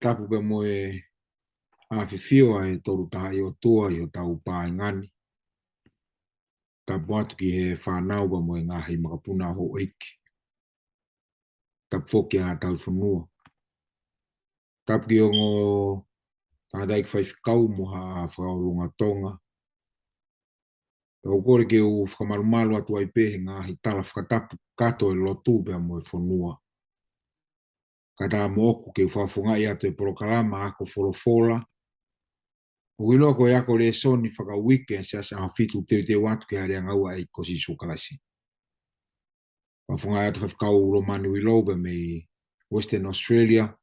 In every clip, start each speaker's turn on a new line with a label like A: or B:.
A: tapu pe mo e awhiwhio e toru taha i o tua i o tau pāingani. Tapu atu ki he whanau pa mo e ngahi makapuna ho eiki. Tapu whoki a tau whanua. Tapu ki o ngō tādaik whaiwhikau mo ha whakaurunga tonga. O kore ke o whakamarumalu atu ai pehe ngahi tala whakatapu kato e lotu pe mo e whanua. Kata mo oku ke whawhungai atu e porokalama ako wholofola. Uilou ko yako le soni whaka weekend sa sa fitu te watu ke harea ngau ai kosi sukalasi. Whawhungai atu whawhikau Lomani Uilou pe me Western Australia.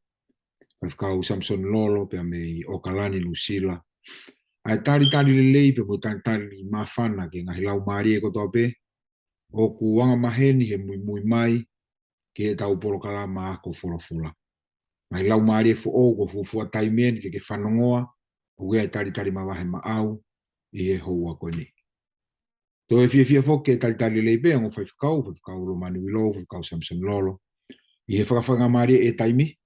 A: Whawhikau Samisoni Lolo pe me Okalani Lusila. Ai tari le lei pe mo tari mawhana ke ngahi lau maari e kotoa pe. O ku wanga maheni he mui mai ke he tau porokalama ako wholofola. Ngahi lau maari e fo ko fufua taimien ke whanongoa. O e tari mawahe maau i e hoa koe ni. Tō e fia whoke tari leipe ango whawhikau Lomani Uilou, whawhikau Samisoni Lolo. I he whakawhanga maari e taimi,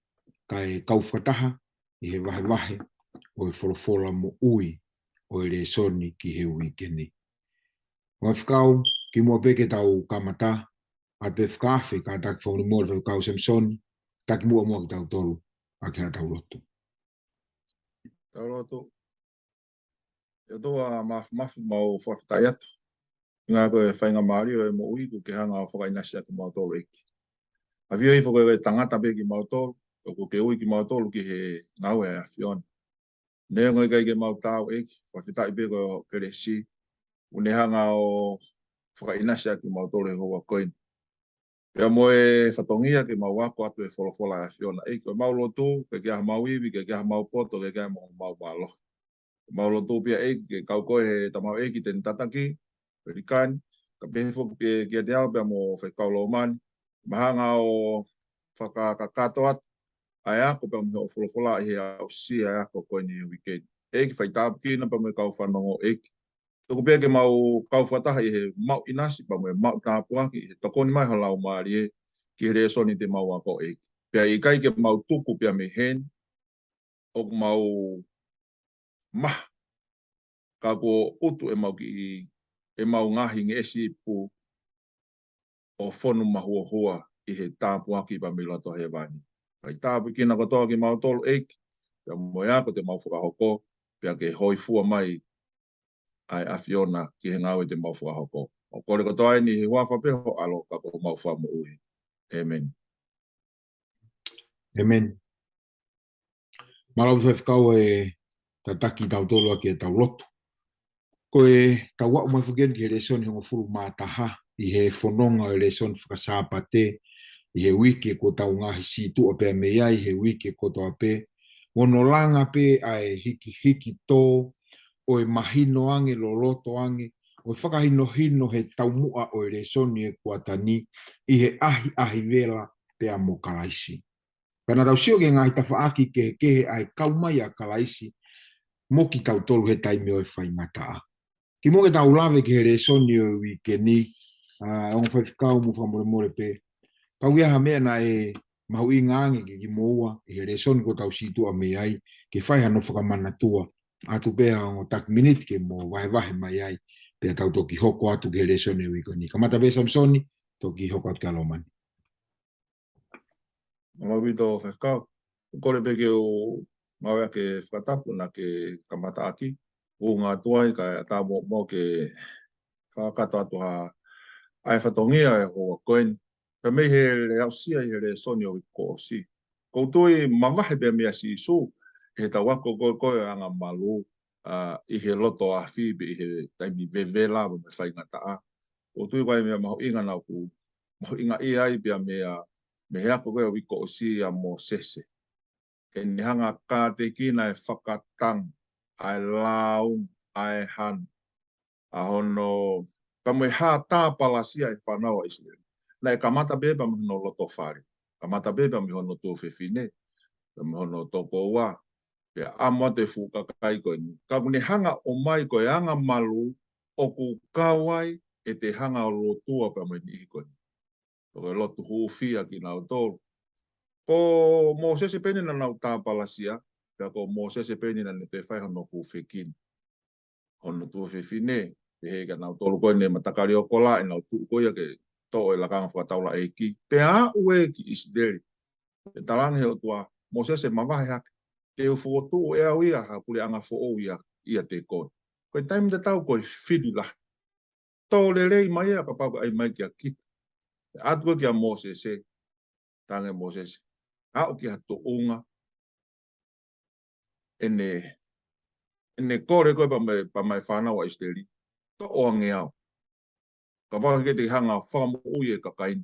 A: ka e kau whakataha, i he wahe o e wholofola mo ui o e le soni ki he weekend. Whawhikau ki mua peke tau kamata, a te whakawhi ka taki whauni mōre whawhikau Samisoni, taki mua ki tau tolu, a ki ha tau lotu.
B: Tau lotu. E toa mafu mau whaktai atu. Ngā koe whainga maari o e mo ui ko ke hanga o whakainasi atu mau tolu eki. A vio i whakaue tangata pe ki mau tolu, ko ke ui ki mau tolu ki he ngau e a whiona. Nea ngoi kai ke mau tau eki, whakhitai pe ko keresi, une hanga o whakainasi atu mau tolu e hoa koin. Pea mo e whatongia ke mau wako atu e wholofola a whiona eki, o mau lotu, ke kia mau iwi, ke kia mau poto, ke kia mau malo. Mau lotu pia eki, ke kau koe he tamau eki ten tataki, Pelikani, ka pefo kia te au pia mo whaikau Lomani, mahanga o whakakato atu, ai ako pia mo wholofola i he au si ai ako koe ni weekend. Eki whaitapu ki na pia mo kau whanongo eki. Toko pia ke mau kau whataha i he mau inasi, pia mo mau tāpuaki, he tokoni mai halau maari e, ki he resoni te mau ako eki. Pia i kai ke mau tuku pia me hen, o mau mah, ka ko utu e mau ki e mau ngahi nge esi pu o whonu mahua i he tāpuaki pa milato he wani. Kai tāpu kina katoa ki mau tolu eiki, pia moe ako te mau whakahoko, pia ke hoi fua mai ai a whiona ki he ngāwe te mau whakahoko. O kore katoa ni he huafa peho alo ka ko mau whamu ui. Amen.
A: Amen. Malau whawhikau e tataki tau tolu aki e tau lotu. Ko e tau wau mai whuken ki he resoni hongo furu mātaha i he whanonga o resoni whakasāpate i he wiki ko tau ngahi situ o pēr me iai he wiki ko toa pē. Mono langa pē ai hiki tō o e mahino ange lo loto ange o e whakahino hino he tau mua o e resoni e kuatani i he ahi vela pēr mo kalaisi. Pēna tau sio ke ngahi tawhaaki ke ai kaumai a kalaisi mo ki tau tolu he taime o e whaingataa. Ki mo ke tau lawe ki he resoni o wikeni, ongo whaiwhikau mo whamore pē. Pau ia mea na e mahu i ngangi ki moua, i he resoni ko tau situa me ai, ke whaiha no whakamana tua, atu pēha ongo tak minute ke mo wahe mai ai, pēha tau toki hoko atu ki he resoni o wikeni. Kamata pē Samisoni, toki hoko atu ka Lomani.
B: Mau wito whaiwhikau. Kore pe ke o maua ke whakatapu na ke kamata aki. O ngā tuai ka tā mō ke whakato atu ha ai whatongia e hoa koen. Ka mei he le au sia i he le soni o wiko o si. Koutui mawahe pia mea si su, he ta wako koe anga malu i he loto a whibe i he taimi vevela me whaingata a. Koutui kai mea maho inga nau ku, maho inga i ai pia mea me hea koe o wiko o si a mo sese. E ni hanga ka te kina e whakatang, ai laung, ai han, a hono, pa mo ha tā palasia e whanau a Israel. Na e kamata beba mi hono loto whare, kamata beba mi hono tō whewhine, mi hono tōko ua, pe amwa te whukakai koe ni. Ka kune hanga o mai koe anga malu, o ku kawai e te hanga o lotua pa mo ni koe ni. Tōko lotu huwhia ki nau tōru. Ko Moses se pene na nau tāpalasia, pia ko Moses se pene na ne te whai hono ku whikin. Hono tu whiwhine, te hega nau tolu koe ne matakari o kola, e nau tu koe ke to e lakanga whakataula e ki. Pea ue ki Isideli. Te talange o tua, Moses se mawahe hake. Te ufuotu e au ia, ha pule anga fo o ia te koe. Koe taimi te tau koe whidu lah. Tō le rei mai a ka pau ai mai ki a kita. Atua ki a Moses se, tange Moses. Au ki ha to unga, ene kore koe pa mai whanau a Isideli. To o ange au. Ka waka ke te hanga whakamu ui e kakaini.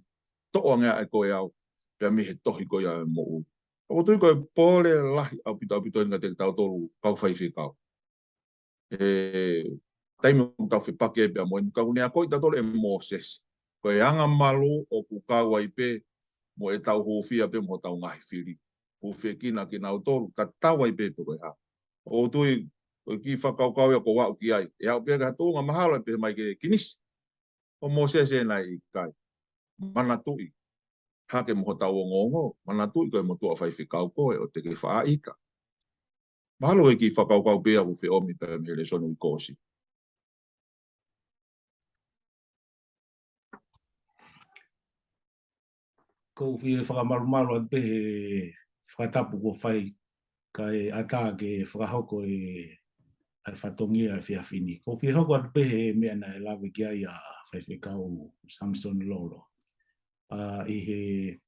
B: To o ange ai koe au. Pea mi he tohi koe au e mo ui. O tui koe pōre lahi au pito inga te tau tolu kau whaiwhi kau. Taimi o tau whipake e pia moe. Kau nea koe tau tolu e Moses. Koe anga malu o ku kau ai pe mo e tau hōwhia pe mo tau ngahi whiri. Hōwhia kina ki nau tolu. Ka tau ai pe koe ha. O tui koe ki whakaukau ia ko wau ki ai. E au pia ka tōnga mahala pe mai ke kinisi. O Moses e nai kai. Mana tui. Hake mo tau o ngongo. Mana tui koe mo tua whaiwhi kau koe o te ke whaaika. Mahalo e ki whakaukau pia u whi omi pe mi hele sonu i kōsi.
C: Ko fi whakamarumaru an pe he whakatapu ko whai ka e ata ke whakahoko e ai whatongia e whiawhini. Ko fi hoko an pe he mea na e lawe ki ai a whaiwhikau Samisoni Lolo. I he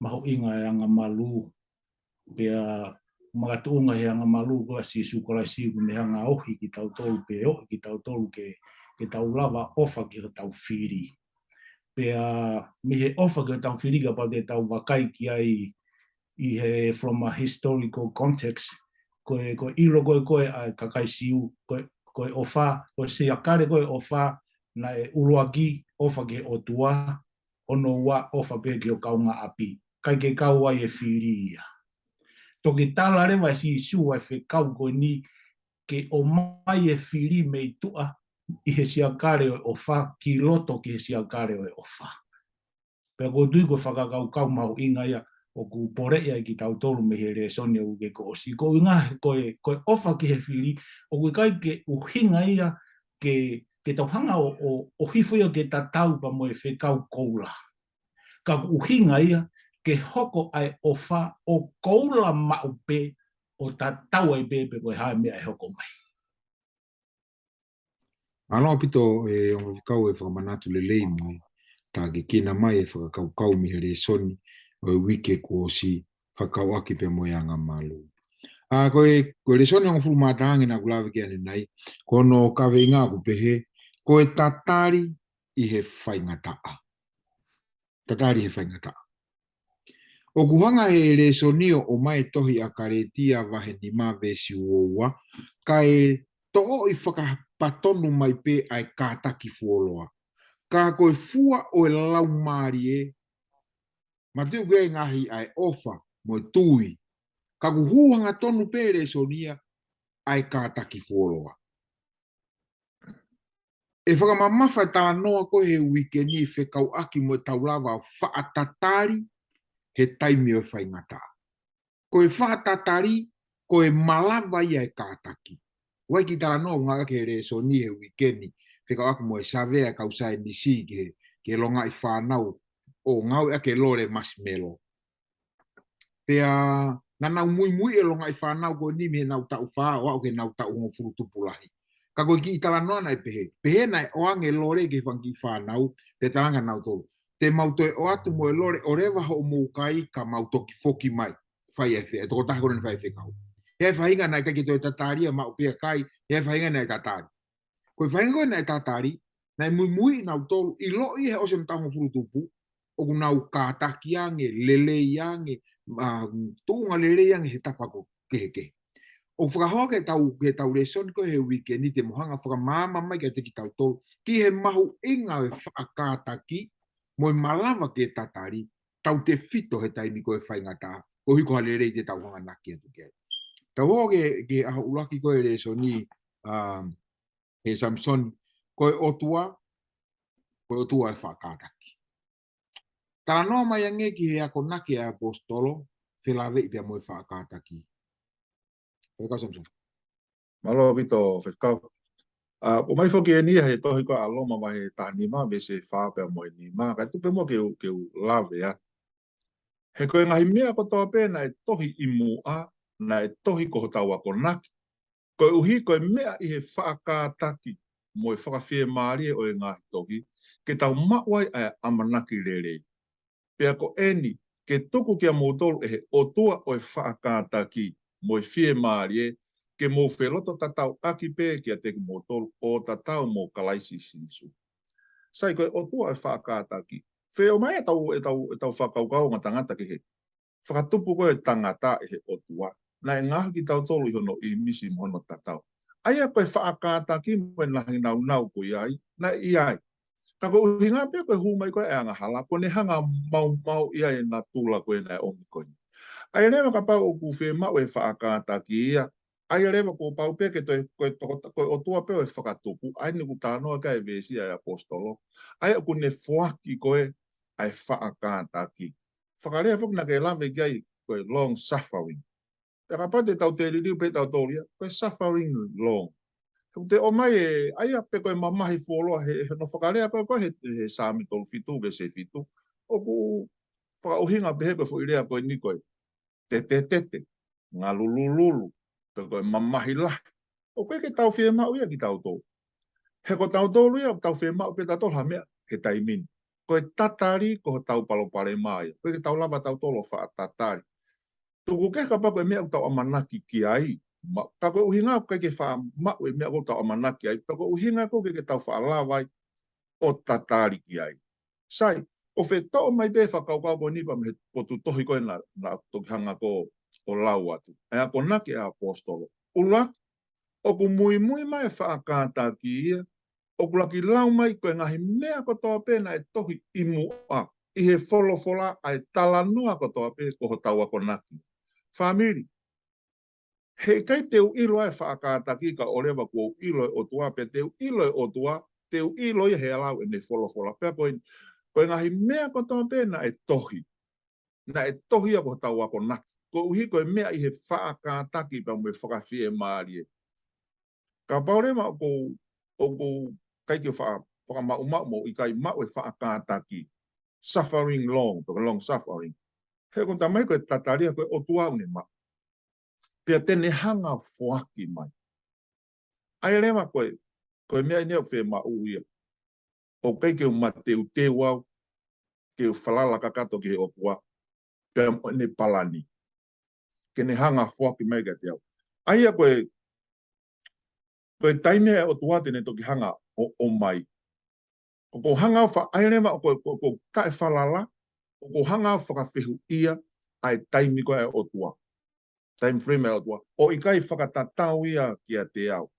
C: maho inga e anga malu pea magatuunga he anga malu ko si sukolai siu me anga ohi ki tau tolu pe ohi ki tau tolu ke tau lava ofa ki tau whiri. Pea mi he ofa ke tau whiriga pa te tau wakai ki ai I he from a historical context koe ilo koe a kakai siu koe ofa koe se akare koe ofa na e uruaki ofa ke o tua ono ua ofa pe ke o kaunga api kai ke kau ai e whiri ia. Toki tala rewa si siu ai whe kau koe ni ke o mai e whiri mei tua I he siakare o ofa ki loto ki he siakare o ofa. Pea ko tui ko whakakau kau mahu inga ia o ku pore ia ki tau tolu me he re sonia u ke ko osi. Ko inga koe ofa ki he whiri o ku kai ke uhinga ia ke tau hanga o hifo ia ke tatau pa mo e whekau koula. Ka uhinga ia ke hoko ai ofa o koula maupe o tatau ai pepe koe hae mea e hoko mai.
A: Aloha pito e ongo kau e whakamanatu le lei mai. Tā ke kina mai e whakakau mi here soni o e wike ko si whakau aki pe moe anga malu. Koe le soni ongo fulu mātāngi na kulawe ke ane nei, kono kawe inga ku pehe, koe tatari I he whaingataa. Tatari he whaingataa. O kuhanga he le sonio o mai tohi a karetia wahe ni mā vesi uoua, kai to'o I whakapatonu mai pe ai kātaki fuoloa. Ka koe fua o e lau maari e, ma tiu ke ngahi ai ofa mo tui, ka kuhuanga tonu pere sonia ai kātaki fuoloa. E whakamamafa tala noa koe he wikeni whekau aki mo taulawa whaatatari he taimi o whaingata. Koe whaatatari, koe malawa ia e kātaki. Waiki tala noa ngaka ke re soni he wikeni, whekau aki mo e savea kausai nisi ke longa I whanau o ngau ake lore marshmallow. Pea nana mui e longa I whanau ko ni me nau tau wha o au ke nau tau ngo furutupulahi. Ka koe ki tala noa nai pehe. Pehe nai o ange lore ke whangi whanau, pe talanga nau tolu. Te mautoe o atu mo e lore o rewa ho moukai ka mautoki foki mai. Whai e whea, e toko taha kone whai whekau. He whainga nai kaki toi tataria ma upea kai, he whainga nai tatari. Koe whainga koe nai tatari, nai mui nau tolu, I lo I he ose mtango furutupu, o nau kātaki ange, lele ange, tūnga lele ange he tapako keheke. O whakahoa ke tau resoni ko he wikeni te mohanga whakamama mai ke te ki tau tolu, ki he mahu inga e whakātaki, mo malawa ke tatari, tau te fito he taimi ko e whaingata, o hiko halerei te tau hanga naki atu ke. Tau hoa ke aha ulaki ko e resoni, he Samisoni, ko e otua e whakātaki. Tala noa mai ange ki he ako naki a apostolo, whilawe i pia moe whaakātaki. Hei kau Samson.
B: Malo vito whekau. O mai whoki e nia he tohi ko aloma mai he tānima me se whāpea mo e nima. Kai tupe mo ke u lawe a. He koe ngahi mea ko toa pēna e tohi i mua, na e tohi ko tau ako naki. Koe uhi koe mea i he whaakātaki mo e whakawhie maari o e ngahi tohi, ke tau mawai a amanaki rerei. Pea ko eni, ke tuku kia mōtoro e he otua o e whaakātaki mo e whie maari ke mō wheloto tatau aki pē kia te ki mōtoro o tatau mō kalaisi sinisu. Sai koe otua e whaakātaki. Wheo mai e tau whakaukau ngā tangata ki he. Whakatupu koe tangata e he otua. Na e ngaha ki tau tolu i hono i misi mohono tatau. Aia koe whaakātaki mo e nahi nau koe ai, na i ai. Ka koe uhi ngā pia koe humai koe e anga hala, ko ne hanga mau ia e nā tula koe na e ongi koe. Aia rewa ka pau o ku whe mau e whaakātaki ia. Aia rewa ko pau pia ke koe otua pia e whakatupu, ai ni ku tānoa ka e vesi ai apostolo. Aia ku ne whuaki koe ai whaakātaki. Whakarea whuk na ke lawe gai koe long suffering. Te ka pate tau te ririu pe tau tōria, koe suffering long. Te o mai e, aia pe koe mamahi wholoa, he no whakarea pe koe he sāmi tolu fitu, ve se fitu. O ku whakauhinga pe he koe whuirea koe ni koe, te, ngā lulu, pe koe mamahi lahi. O koe ke tau whie mau ia ki tau tō. He ko tau tōru ia, tau whie mau pe tau tōru hamea, he taimini. Koe tatari ko tau palopare mai. Koe ke tau lava tau tōlo wha tatari. Tuku ke ka pa koe mea tau amanaki ki ai. Ka koe uhinga koe ke wha mau e mea ko tau amanaki ai. Ka koe uhinga koe ke tau wha alawai o tatari ki ai. Sai, o whe tau mai be whakaukau koe nipa me po tu tohi koe na toki hanga ko o lau atu. E ako naki e apostolo. Ulak, o ku mui mai whaakātaki ia. O ku laki lau mai koe ngahi mea ko toa pēna e tohi i mua. I he wholofola ai talanua ko toa pē ko ho tau ako naki. Whamiri, he kai te uilo e whaakātaki ka orewa ko uilo o tua pe te uilo o tua, te uilo i he alau e ne wholofola. Pea koe ngahi mea ko toa pēna e tohi. Na e tohi ako tau ako naki. Ko uhi koe mea i he whaakātaki pa me whakawhie maari e. Ka paurema o ko kai ke whakamau mo i kai mau e whaakātaki. Suffering long, long suffering. He kon tamai koe tataria koe o tuau ne ma. Pea tene hanga whoaki mai. Ai rewa koe mea i nea whe ma uia. O kai ke mateu te wau, ke whalala kakato ki he o tua. Pea ne palani. Ke ne hanga whoaki mai ka te au. Aia koe taimea o tua tene toki hanga o mai. Ko hanga wha airema o ko tae whalala, o ko hanga whakawhihu ia ai taimi koe o tua. Time frame o tua. O i kai whakatatau ia kia te au.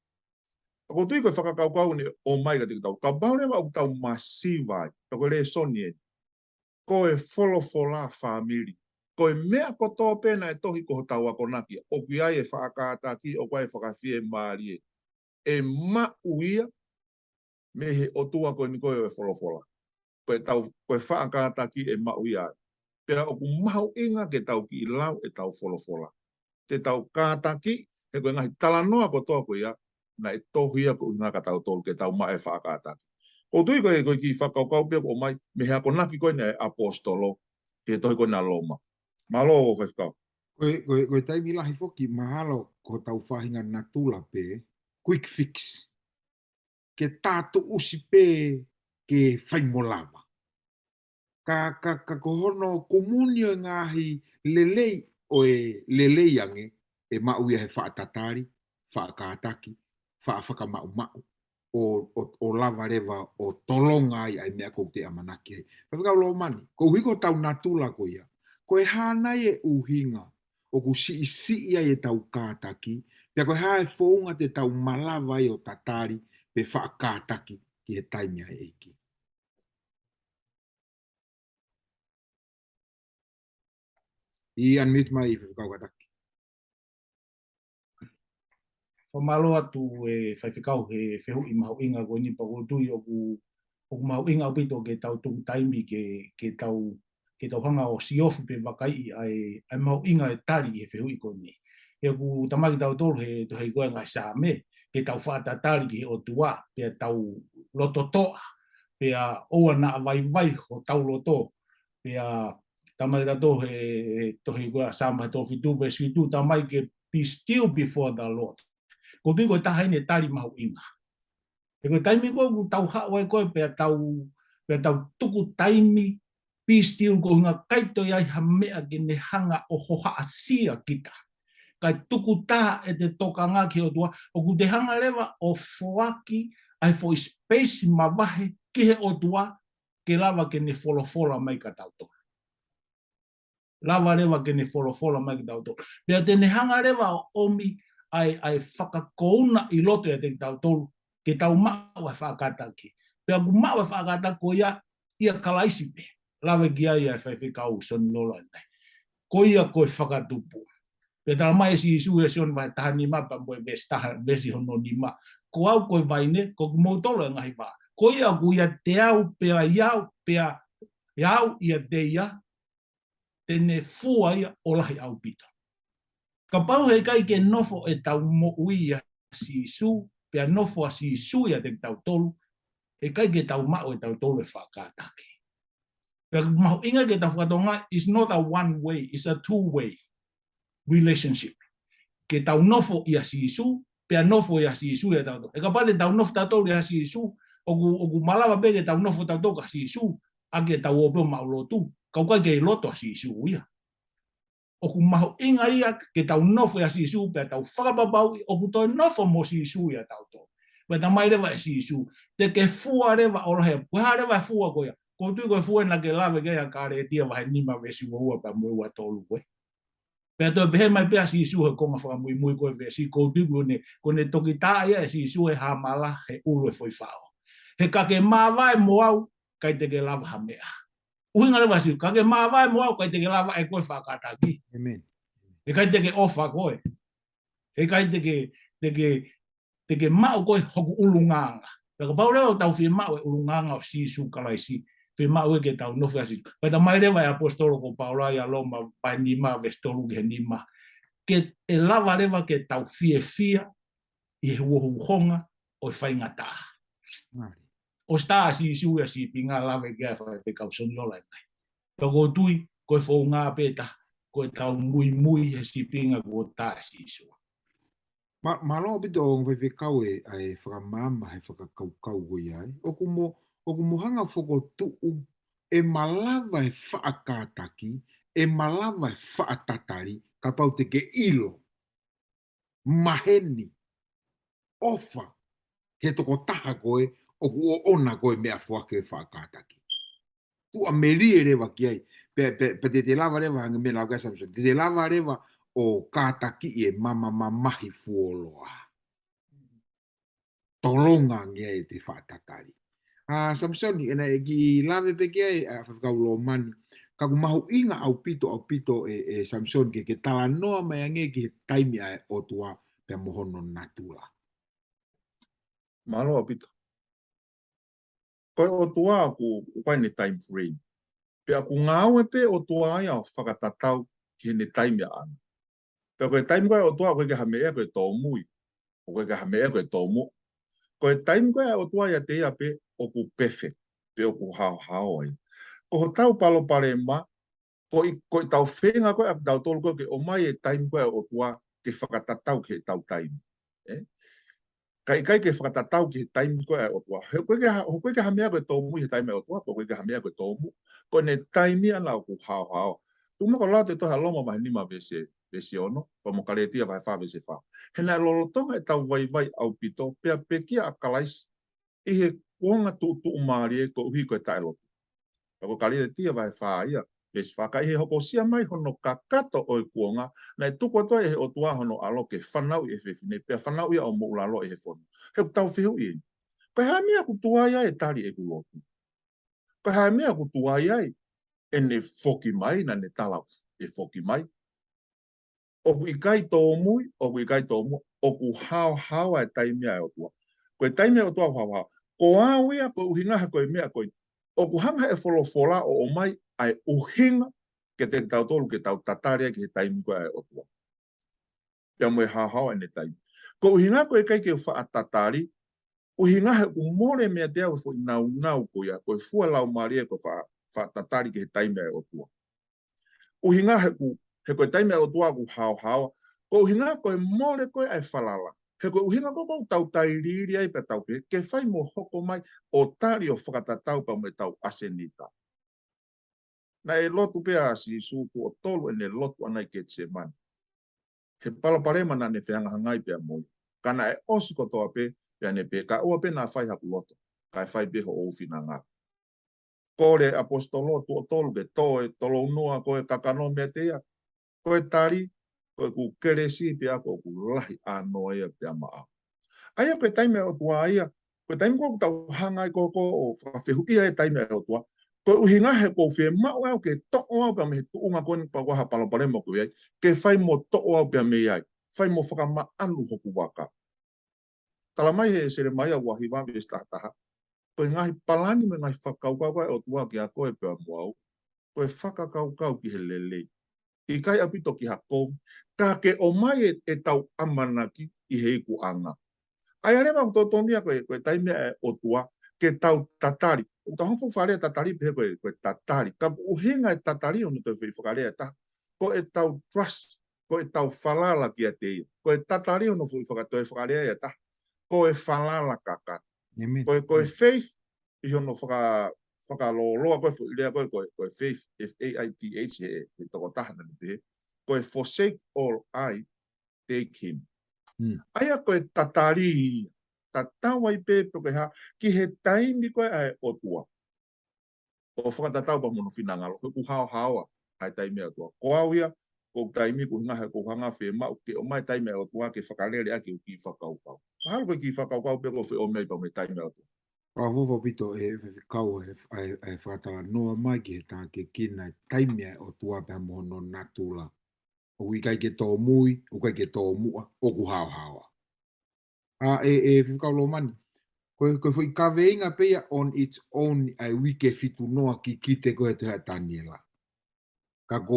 B: Ko tui koe whakakaukau ne o mai ka te tau. Ka baurema o tau masivai. Ko le soni e. Ko e wholofola whamiri. Ko e mea ko tō pēna e tohi ko tau ako naki. O ki ai e whakataki, o kai whakawhie maari e. E ma uia me he o tua koe ni koe o e wholofola. Koe whaakātaki e mau ia. Pea o ku mahu inga ke tau ki i lau e tau wholofola. Te tau kātaki, he koe ngahi talanoa ko toa koe ia, na e tohia ko inga ka tau tolu ke tau mai e whaakātaki. Ko tui koe ki whakaukau pia ko mai, me hea ko naki koe ne apostolo, e tohi koe na loma. Malo o koe whakau.
A: Koe taimi lahi whoki, mahalo ko tau whahinga na tula pē, quick fix. Ke tātu usi pē ke whaimolama. Ka kohono komunio ngahi lelei o e lelei ange e mauia he whaatatari, whaakātaki, whakamau o lava rewa o tolonga ai mea kou te amanaki hei. Pawhikau Lomani, ko hiko tau natula ko ia, ko e hānai e uhinga o ku si ai e tau kātaki, pia ko hae whounga te tau malawa i o tatari, pe whaakātaki ki he taimia e eiki. I unmute mai i whikau kataki.
C: Whamalo atu e whaiwhikau he whehu i mahu inga koe ni pakotui o ku mahu inga o pito ke tau tung taimi ke tau ke tau hanga o siofu pe wakai ai mau inga e tari e whihui koni. E ku tamaki tau tolu he to hei koe ngai sa me, ke tau whaata tari ki he o tua, pe tau loto toa, pe oa na vai ho tau loto, pe tamaki tau to hei koe sama to fitu ve switu, tamai ke be still before the Lord. Ko tui koe taha ine tari mau inga. E koe taimi koe ku tau hawa e koe pe tau tuku taimi be still ko hunga kaito iai ha mea ke ne hanga o hoha asia kita. Kai tuku taha e te tokanga ki o tua, o ku te hanga lewa o foaki ai fo space ma wahe ki he o tua ke lava ke ne folofola mai ka tauto. Lava lewa ke ne folofola mai ka tauto. Pea te ne hanga lewa o omi ai whakakouna i loto e te tauto ke tau mau e whakataki. Pea ku mau e whakataki ko ia kalaisi pe. Lawe ki ai ai whaiwhikau son Lolo nei. Ko ia koe whakatupu. Pe tala mai si isu e sion vai taha ni mapa moe vesi hono ni ma. Ko au koe vaine, ko kumautolo e ngahi wā. Ko ia ku ia te au pea iau, pea iau ia te ia, tene fua ia o lahi au pito. Ka pau hei kai ke nofo e tau mo uia si isu, pea nofo a si isu ia te tau tolu, e kai ke tau mao e tau tolu e whakataki. Pea mahu inga ke tau whakatonga, is not a one way, it's a two-way relationship. Ke tau nofo ia si isu, pea nofo ia si isu ia tau tolu. E ka pate tau nofo tau tolu ia si isu, o ku malawa pe ke tau nofo tau tolu ka si isu, a ke tau opo maulotu, kau kai ke loto a si isu ia. O ku mahu inga ia ke tau nofo ia si isu, pea tau whakapapau, o ku toi nofo mo si isu ia tau tolu. Pea ta mai rewa e si isu, te ke fua rewa o lahe, puha rewa e fua koia, ko tui koe fua na ke lawe kea kare e tia wahe nima vesi wahua pa mui wa tolu koe. Pea toi pehe mai pea si isu he konga whakamui mui koe vesi, ko tui ko ne toki taa ia e si isu he hamala he ulu e foi whao. He kake mawai mo au, kai te ke lawa ha mea. Uhinga rewa si, kake mawai mo au, kai te ke lawa e koe whakataki.
A: Amen.
C: He kai te ke ofa koe. He kai te ke mau koe hoku ulunganga. Pea ka pau rewa tau whi mau e ulunganga o si isu kalaisi. Whi mau e ke tau nofu asi. Pea ta mai rewa e apostolo ko Paula ia Loma pai nima vestolu ke nima. Ke e lava rewa ke tau fia i he uohuhonga o whainga taha. O sta si isu e si pinga lave ke a whakau son Lola nei. Pea ko tui koe whau ngā peta koe tau mui e si pinga ko ta si isu.
A: Malo bito o ngwe kau e ai whakamama he whakakau goi ai. O kumo hanga whako tuu e malawa e whaakataki, e malawa e whaatatari, ka pau te ke ilo, maheni, ofa, he toko taha koe, o ku o ona koe mea whake e whaakataki. Tu a meri e rewa ki ai, pe te lava rewa hanga me lau kai Samisoni, te lava rewa o kātaki e mahi fuoloa. Tolonga ngia e te whaatatari. Samisoni, ena e ki lawe peke ai, whakau Lomani, ka mahu inga au pito e Samisoni ke tala noa mai ange ki he taimi ai o tua pe mohono natula.
B: Malo au pito. Koe o tua ku upai ne time frame. Pea ku ngāu e pe o tua ai au whakatatau ki ne time ya ana. Pea koe time koe o tua koe ke hamea koe tō mui. O koe ke hamea koe tō mu. Koe time koe o tua ia te ia pe o ku pefe. Pe o ku hao ai. Ko ho tau palo pare ma. Koe tau whenga koe ap tau tolu koe ke o mai e time koe o tua ke whakatatau ke tau time. Kai ke whakatatau ki he taimi koe o tua. Koe ke hamea koe tō mui he taimi o tua, koe ke hamea koe tō mu. Koe ne taimi ana o ku hao. Tuma ko lao te toha loma mahi nima vese ono, pa mo kare tia vai wha vese wha. Hena lolotonga e tau vai au pito, pea pekia a kalais, i he kuonga tu umari e ko uhi koe tae lotu. Pa ko kare tia vai wha ia, vese wha ka i he hoko sia mai hono kakato o e kuonga, na e tuko toa e he o tua hono alo ke whanau i he whiwhine, pea whanau ia o mo ulalo i he whono. He tau whihu i. Koe hae mea ku tuai ai e tari e ku lotu. Koe hae mea ku tuai ai e ne whoki mai na ne tala e whoki mai. Oku i kai tō mui, oku hao e taimea e o tua. Koe taimea o tua hao. Ko au ia, ko uhingaha koe mea koe. Oku hanga e wholofola o mai ai uhinga ke te tau tolu ke tau tatare ke taimi ko ai otua. Pea moe hahao ane taimi. Ko uhinga ko e kai ke wha atatari, uhinga he umore mea te au fo nau ko ia, ko e fua lau maria ko wha atatari ke taimi ai otua. Uhinga he ko taimi ai otua ku hao, ko uhinga ko e more ko ai falala. He ko uhinga ko tau tairiri ai pe tau ke whai mo hoko mai o tari o whakatatau pa mo tau asenita. Na e lotu pea si suku o tolu ene lotu anai ke tse mani. He palaparema na ne whianga hangai pea moi. Kana e osi ko toa pe, pea ne pe, ka ua pe na whai haku loto. Ka e whai peho o whina ngā. Kore apostolo tu o tolu ke toe, tolo unua koe kakano mea tea. Koe tari, koe ku keresi pea ko ku lahi anoa ia pea maa. Aia koe taime o tua ia, koe taime ko tau hangai ko o whawhehu ia e taime o tua. Ko uhinga he ko whi mau au ke to'o au pia me he tuunga koni pa waha palapare mo kui ai, ke whai mo to'o au pia me ai, whai mo whakama anu hoku waka. Tala mai he sere mai au wahi wawi e stataha, koe ngahi palani me ngahi whakaukau o tua ki a koe pia mo au, koe whakakaukau ki he lelei. I kai apito ki hakou, ka ke o mai e tau amanaki i he iku anga. Ai ale mau totonia koe taime o tua, ke tau tatari. O ta hofu whare tatari pe koe tatari. Ka uhinga e tatari o nuka whi whakarea ta. Ko e tau trust, ko e tau whalala ki a te ia. Ko e tatari o nuka whakatoe whakarea ia ta. Ko e whalala kaka. Ko e faith, i hono whakaloloa koe whuilea koe faith, F-A-I-T-H, e toko tahana ni pe. Ko e forsake all I, take him. Aia koe tatari, tatau ai pe koe ha, ki he taimi koe ai o tua. O whakatatau pa mono whinangalo, koe ku hao ai taimi o tua. Ko au ia, ko taimi ku hinga he ko hanga whe mau, ke o mai taimi o tua ke whakalere ake o ki whakaukau. Mahalo koe ki whakaukau pe ko whe o mei pa me taimi o tua.
A: Wa vovo pito e kau e whakatala noa mai ki he tā ke kina taimi o tua pe mono natula. O kai ke tō mui, o kai ke tō mua, o ku hao. Whikau Lomani. Koe fui kaweinga pea on its own ai wike fitu noa ki kite koe te hea taniela. Ka ko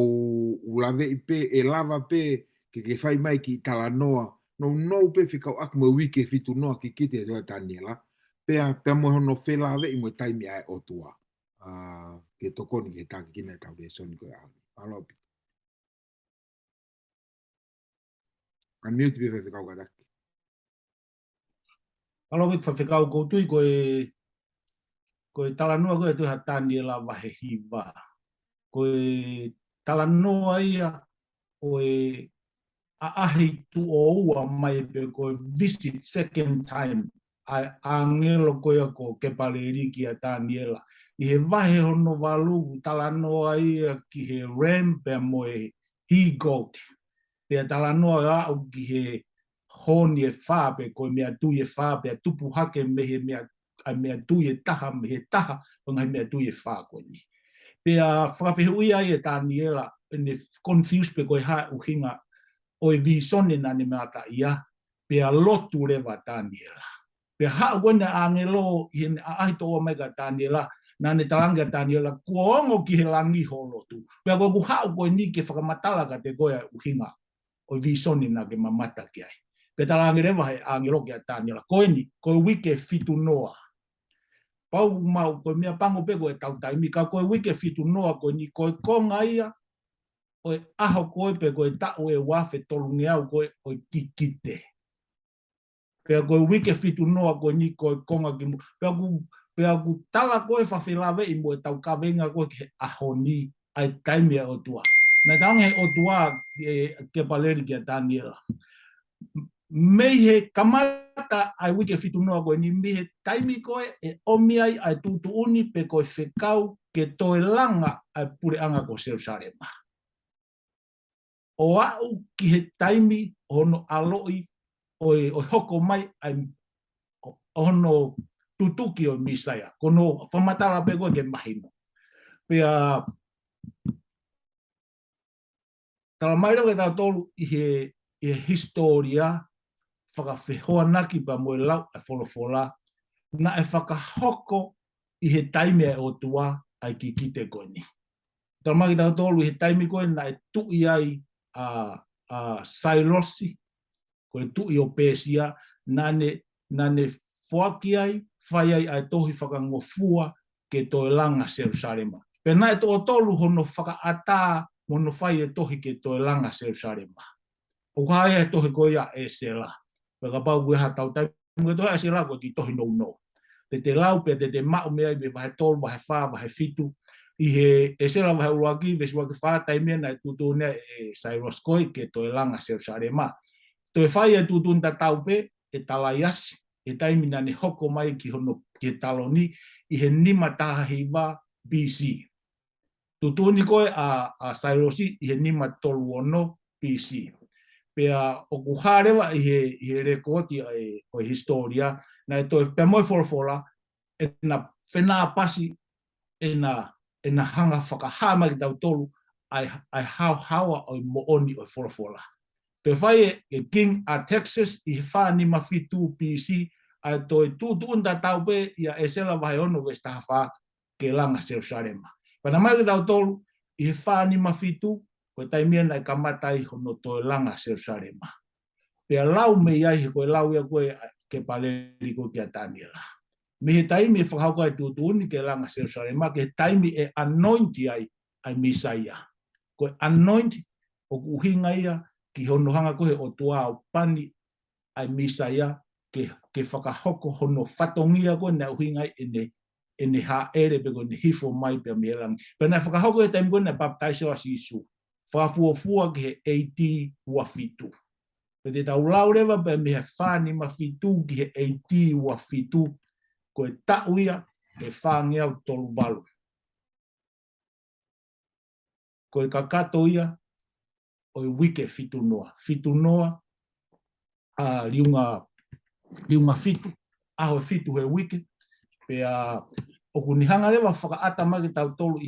A: ulawe i pe, e lava pe, ke whai mai ki tala noa, no pe whikau ak mo wike fitu noa ki kite te hea taniela, pea mo hono whelawe i mo taimi ai o tua. Ke tokoni ke tāki kina tau de soni koe au. Alopi. An miuti pe whikau kataki.
C: Alo wik whawhikau koutui koe talanua koe tuha tāni e la wahe hiwa. Koe talanua ia koe aahi tu o ua mai pe koe visit second time a angelo koe ako ke pale riki a tāni e la. I he wahe hono walu talanua ia ki he ram pe moe he goat. Pea talanua au ki he honi e whāpe, koe mea tui e whāpe, a tupu hake me he mea tui e taha, me he taha, o ngai mea tui e whā koe ni. Pea whakawhihui ai e tāni ela, ene confused pe koe hae uhinga, o e visone nane mea ta ia, pea lotu rewa tāni ela. Pea haa koe ne angelo, i hene ahi toa mega tāni ela, nane talanga tāni ela, kua ongo ki he langi ho lotu. Pea koe ku haa koe ni ke whakamatala ka te koe uhinga, o visone na ke mamata ki ai. Pe talangi rewa he angelo ki a tāniela. Koe ni, koe wike fitu noa. Pau mau, koe mea pango pe koe tau taimi, ka koe wike fitu noa koe ni, koe konga ia, koe aho koe pe koe tau e wafe tolungi au koe koe kikite. Pea koe wike fitu noa koe ni, koe konga ki mu. Pea ku tala koe whawhilawe i mo e tau kawenga koe ke aho ni, ai taimi o tua. Nā taonga he o tua ke paleri ki a tāniela. Mei he kamata ai wike fitu noa koe ni mi he taimi koe e omi ai ai tutu uni pe koe whekau ke toe langa ai pure anga ko Jerusalema. O au ki he taimi hono aloi o hoko mai ai hono tutuki o Misaia. Kono whamatala pe koe ke mahino. Pea tala maira ke tau tolu i he historia whakawhehoa naki pa moe lau e wholofola, na e whakahoko i he taime e o tua ai ki kite koe ni. Tamaki tau tolu he taimi koe na e tui ai Sailosi, koe tui o Pesia, nane foaki ai, whai ai ai tohi whakangofua ke toe langa Jerusalema. Pena e to tolu hono whakaata mono whai e tohi ke toe langa Jerusalema. O kai e tohi koe a e sela. Peka pau koe hatau tai, koe tohi a sela koe ki tohi no. Te lau pe te mau mea i me vahe tolu, vahe wha, vahe fitu, i he e sela vahe uruaki, vesi wake wha taimea na e tutu nea e Sairos koe ke toe langa Jerusalema. Toe whai e tutu nta tau pe, e talaiasi, e taimina ne hoko mai ki hono ki taloni, i he nima taha hiwa BC. Tutu ni koe a Sairosi, i he nima tolu ono BC. Pea o kuharewa i he rekoti o historia, na e toi pe moi folofola, e na whenā pasi, e na hanga whakahama ki tau tolu, ai hawa o mooni o folofola. Te whai e King a Texas, i he whāni mawhitu PC, ai toi tūtuunda tau pe, ia e sela vai ono vestaha ke langa Jerusalema. Pana mai ki tau tolu, i he whāni mawhitu, koe taimia na kamatai hono toe langa Jerusalema. Pea lau me iai he koe lau ia koe ke paleri koe kia Daniela. Me he taimi e whakauka e tutuuni ke langa Jerusalema, ke he taimi e anointi ai Misaia. Koe anointi o kuhinga ia ki honohanga koe o tua o pani ai Misaia ke whakahoko hono whatongia koe na uhinga e ne ha ere pe koe ne hifo mai pe mielangi. Pea na whakahoko e taimi koe na baptaiso a Sisu. Whafuafua ke he 80 wafitu. Pe te tau laurewa pe me he whāni mawhitu ki he 80 wafitu koe tauia e whāngia o tolu balu. Koe kakato ia o i wike fitu noa. Fitu noa liunga fitu. Aho fitu he wike. Pea o kunihanga rewa whakaata maki tau tolu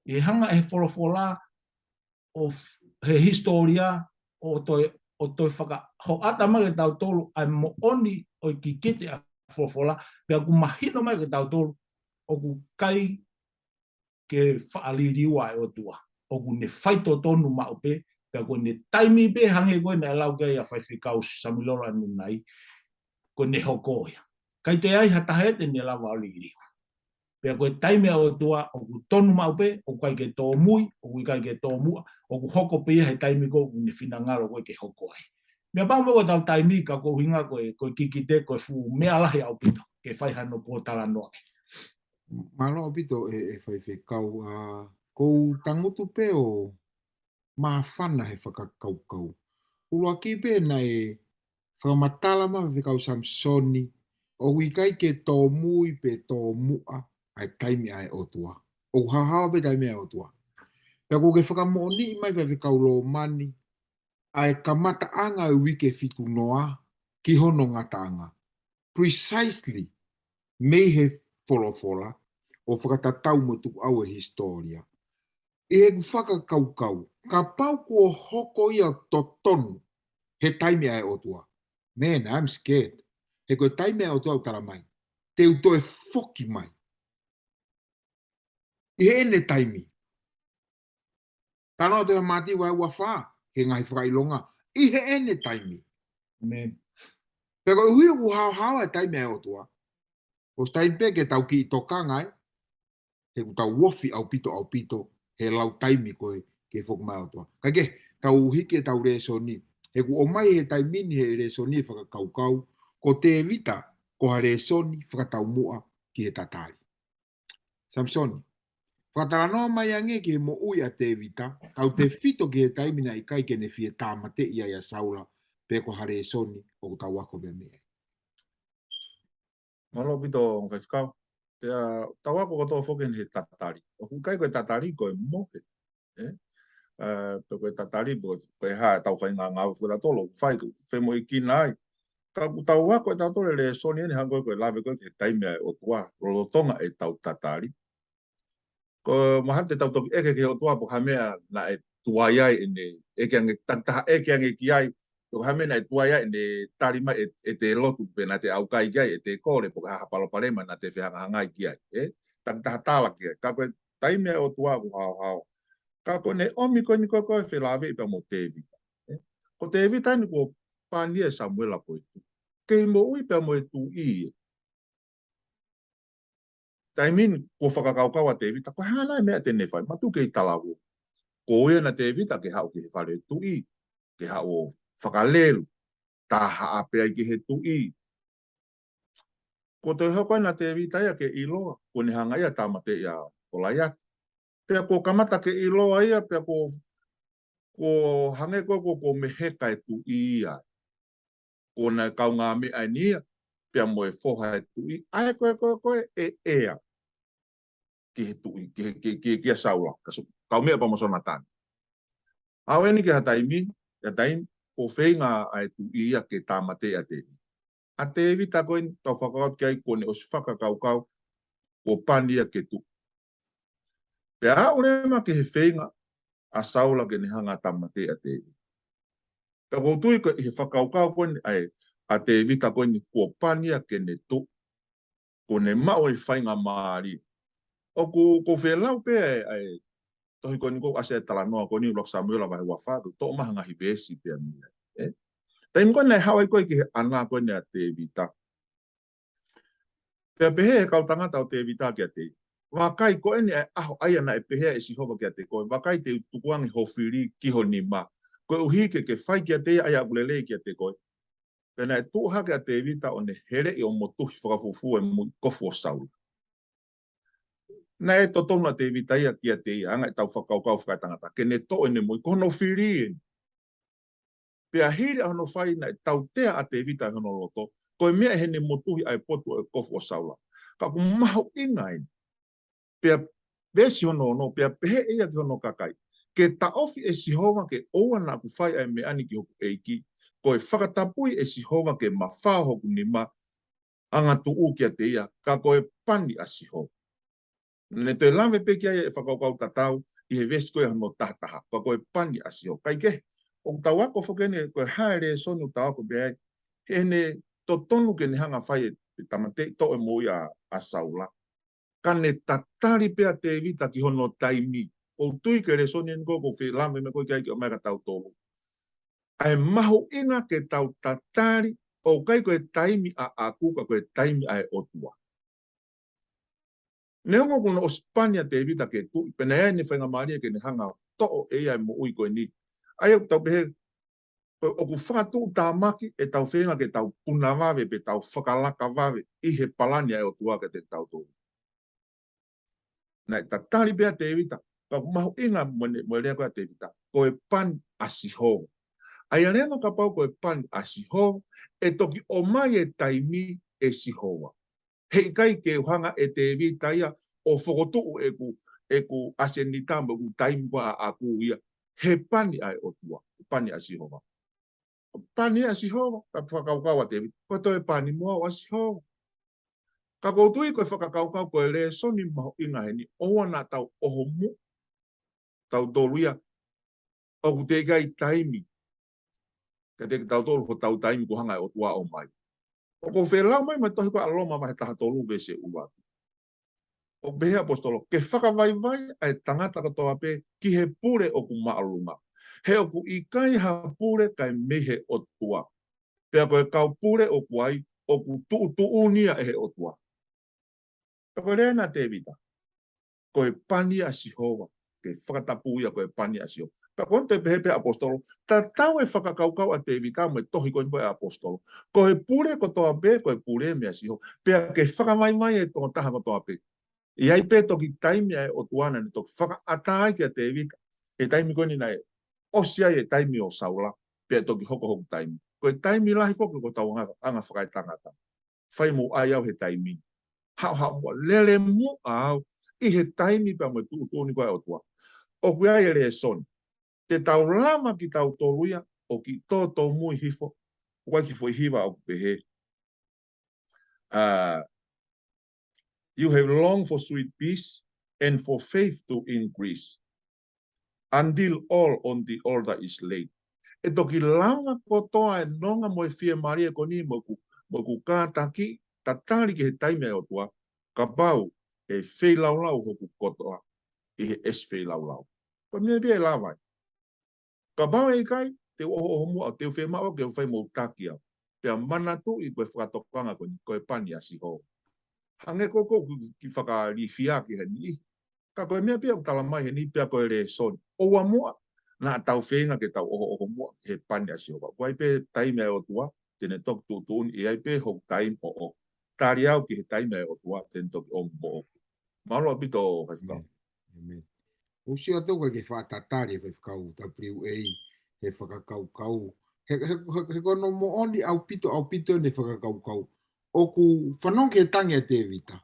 C: i hanga e wholofola o he historia o toi whakaata maki tau tolu ai mooni o i kikite a wholofola. Pea ku mahino maki tau tolu o ku kai ke whaaliriwa e o tua. O ku ne whaito tonu maupe, pea ku ne taimi pe hange koe na lau kei a whaiwhikau samilora nunai, ko ne hokoia. Kai te ai hatahete ne lau aliriwa. Pea koe taimi o tua, o ku tonu maupe, o kai ke tō mui, o ku kai ke tō mua, o ku hoko pia he taimi ko ku ne whinangaro koe ke hokoai. Mea pāma koe tau taimi ka ko hinga koe kikite koe fu mea lahi au pito, ke whaihano pōtala noa.
A: Malo pito e whaiwhikau kou tangutu pe o mawhana he whakakaukau. Ulua ki pe na e whakamatala ma whikau Samisoni o wikai ke tō mui pe tō mua ai taimi ai otua. O hahawa pe taimi ai otua. Pea ko ke whakamooni mai whikau Lomani ai kamata anga e wike fitu noa ki hono ngata anga. Precisely mei he wholofola o whakatatau mo tuku au e historia. E he whakakaukau, ka pau ko hoko ia totonu he taimi ai otua. Man, I'm scared. He koe taimi ai otua utara mai. Te uto e foki mai. I he ene taimi. Tanoa te mati wai ua wha, he ngai whakailonga. I he ene taimi.
C: Amen.
A: Pero hui u hao e taimi ai otua. O taimi pe ke tau ki i toka ngai, he ku tau wofi au pito, he lau taimi koe ke whokmai otua. Kake, tau hike tau resoni, he ku o mai he taimini he resoni whakakaukau, ko te evita, ko ha resoni whakatau mua ki he tatari. Samisoni, whakatara noa mai ange ki he mo ui a te evita, tau te fito ki he taimina i kai ke ne fie tāmate ia ia saula, pe ko ha resoni o ku tau wako me mea.
B: Malo pito whaiwhikau. Pea tau ako koto whoken he tatari. O kukai koe tatari koe moke. Pe koe tatari koe haa tau whainga ngā whura tolo. Whai whemo i kina ai. Tau ako e tau tole le soni ene hangoe koe lawe koe ke taimea o tua. Rolo tonga e tau tatari. Ko mahante tau toki eke ke o tua po hamea na e tuai ai ene. Eke ange tantaha eke ange ki ai. Ko hamena e tuaya ene tarima e te lotu pe na te aukai ki ai e te kore po ka hapalo parema na te whihanga hangai ki ai. Tantaha tāla ki ai. Ka koe taimea o tua ku hao hao. Ka ko ne omi ko ni ko fe lave pe mo tevi. Ko tevi tani ko panie Samuel ko itu. Ke mo ui pe mo itu i. Taimin ko whakakaukau a tevi ta ko hana mea tene whai. Matu ke i talawo. Ko ia na tevi ta ke hao ke he whare tu i. Ke hao whakalelu. Ta haa pe ai ke he tu i. Ko te hoko na tevi taia ke iloa. Ko ne hanga ia tamate ia kolaiat. Pea ko kamata ke iloa ia. Pea ko hange ko meheka e tu i ia. Ko na kau ngā me ai nia. Pea mo e foha e tu i. Ai koe e ea. Ki he tu i. Ki a saula. Kau mea pa masona tani. Awe ni ke hataimi. Hataimi. Ko whenga ai tu i ia ke tamate a tevi. A tevi ta koe tau whakaot ki ai kone o si whakakaukau. Ko pania ke tu. Pea aurema ke he whenga. A saula ke ni hanga tamate a tevi. Ka koutui ko he whakaukau koe ai. A tevi ta koe ni ko pania ke ne tu. Ko ne mao e whainga maari. O ko whelau pe ai. Tohi ko ni ko ase tala noa ko ni ulok Samuela vai wafatu. To maha ngahi besi pe amia. Tai ko nei hawai ko ki ana ko ne a tevi ta. Pea pehe e kau tangata o te vita ki a te. Wakai ko eni aho aia na e pehe e sihova ki a te koe. Wakai te tukuangi hofiri kiho ni ma. Koe uhike ke whai ki a te aia ulele ki a te koe. Pena e tuha ki a te vita o ne here i o motuhi whakafufu e mui kofu o sauru. Na e totonu a te vita ia ki a te ia. Anga e tau whakaukau whakai tangata. Ke ne to ene mui kono whiri eni. Pea hiri ahono whai na e tau tea a te vita hono loto. Koe mea hene motuhi ai potu e kofu o saula. Ka ku maho ingai. Pea vesi hono no, pea pehe ia ki hono kakai. Ke ta ofi e sihova ke oua na ku whai ai me ani ki hoku eiki. Koe whakatapui e sihova ke ma whahoku ni ma anga tu u ki a te ia. Ka koe pani a sihova. Ne te lame pe ki ai e whakaukau tatau i he vesi koe hono tahataha. Ka koe pani a sihova. Kai ke, o tau ako whakene koe haere sonu tau ako be ai. Hene to tonu ke ni hanga whai e tamate to e moi a saula. Kane tatari pea te vita ki hono taimi. O tui ke re soni nko ko whi lame me koe kai ki o mega tau tolu. Ai maho inga ke tau tatari o kai koe taimi a kuka koe taimi ai otua. Neongo kuna o Spania te vita ke tui. Pena ea ni whainga maria ke ni hanga to'o e ai mo ui koe ni. Ai o tau pehe o ku whakatu tā maki e tau whenga ke tau puna wawe pe tau whakalaka wawe i he palani ai otua ke te tau tolu. Na ta tari bea te evita pa mahu inga mo rea ko te evita ko e pan asiho ai ane no kapau ko e pan asiho e toki o mai e taimi e sihoa hei kai ke uhanga e te evita ia o fokotu e ku asenita mo ku taimi ko a ku ia he pani ai o tua pani asiho pani asiho ka whakaukau te evita ko to e pani mo asiho. Ka koutui koe whakakaukau koe le soni maho inga heni oa na tau oho mu tau toluia o ku te gai taimi ka te tau tolu ho tau taimi ko hanga o tua o mai o ko whelau mai mai tohi ko aloma mai taha tolu vese ua o behe apostolo ke whakawai vai ai tangata katoa pe ki he pure o ku maalunga he o ku ikai ha pure kai mehe o tua pea koe kau pure o ku ai o ku tuunia e he o tua. Koe rea na te vita. Koe pani a sihova. Ke whakatapu ia koe pani a sihova. Pa koe te pehe pe apostolo. Ta tau e whakakaukau a te vita mo e tohi koe koe apostolo. Koe pure ko toa pe, koe pure mea sihova. Pea ke whakamai mai e tonga taha ko toa pe. I ai pe toki taimi ai o tuana ni toki whakaatai ki a te vita. E taimi koe ni nai. Osia e taimi o saula. Pea toki hoko taimi. Koe taimi lahi whoki ko tau anga whakai tangata. Whai mo ai au he taimi. Hau mo lele mu au i he taimi pa mo tu ni koe o tua. O kuia e re son. Te tau lama ki tau toluia o ki tō mui hifo. Koe ki foi hiva o pehe. You have longed for sweet peace and for faith to increase until all on the altar is laid. E toki lama kotoa e nonga mo e fie maria koni mo ku kātaki tatari ki he taimi o tua. Ka pau e whei laulau hoku kotoa i he es whei laulau. Ko me be lava. Ka ba e kai te o mo te fe ma o ke fai mo takia. Pe mana tu I ko whakatokanga ko e pani asi ho. Hange koko ki whakarifia ki he ni. Ka koe mea pia tala mai he ni pia koe re son. O wa mua na tau whenga ke tau oho mua he pani asi ho. Koe pe taime o tua, tene tok tu tuun I ai pe ho taime o. Tari au ki he taime o tua, tene tok o mo. Malo apito whaifkau.
A: Amen. O si ato koe ke whātatari e whaifkau, ta priu ei, he whakakau-kau. He kono mo oni au pito ne whakakau-kau. O ku whanong ke tangi a te vita.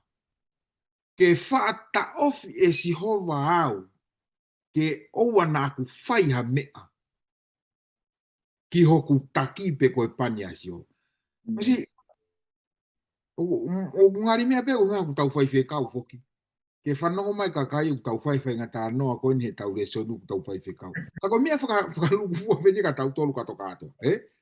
A: Ke whaata ofi e si hova au, ke oua nā ku whai ha mea. Ki hoku taki pe koe pani asi ho. Masi, o ngari mea pe o ngā ku tau whai whekau foki. Ke whanongo mai ka kai u tau whai ngata noa koe ni he tau resonu ku tau whai whekau. Ka koe mea whakaluku fua vene ka tau tolu kato kato.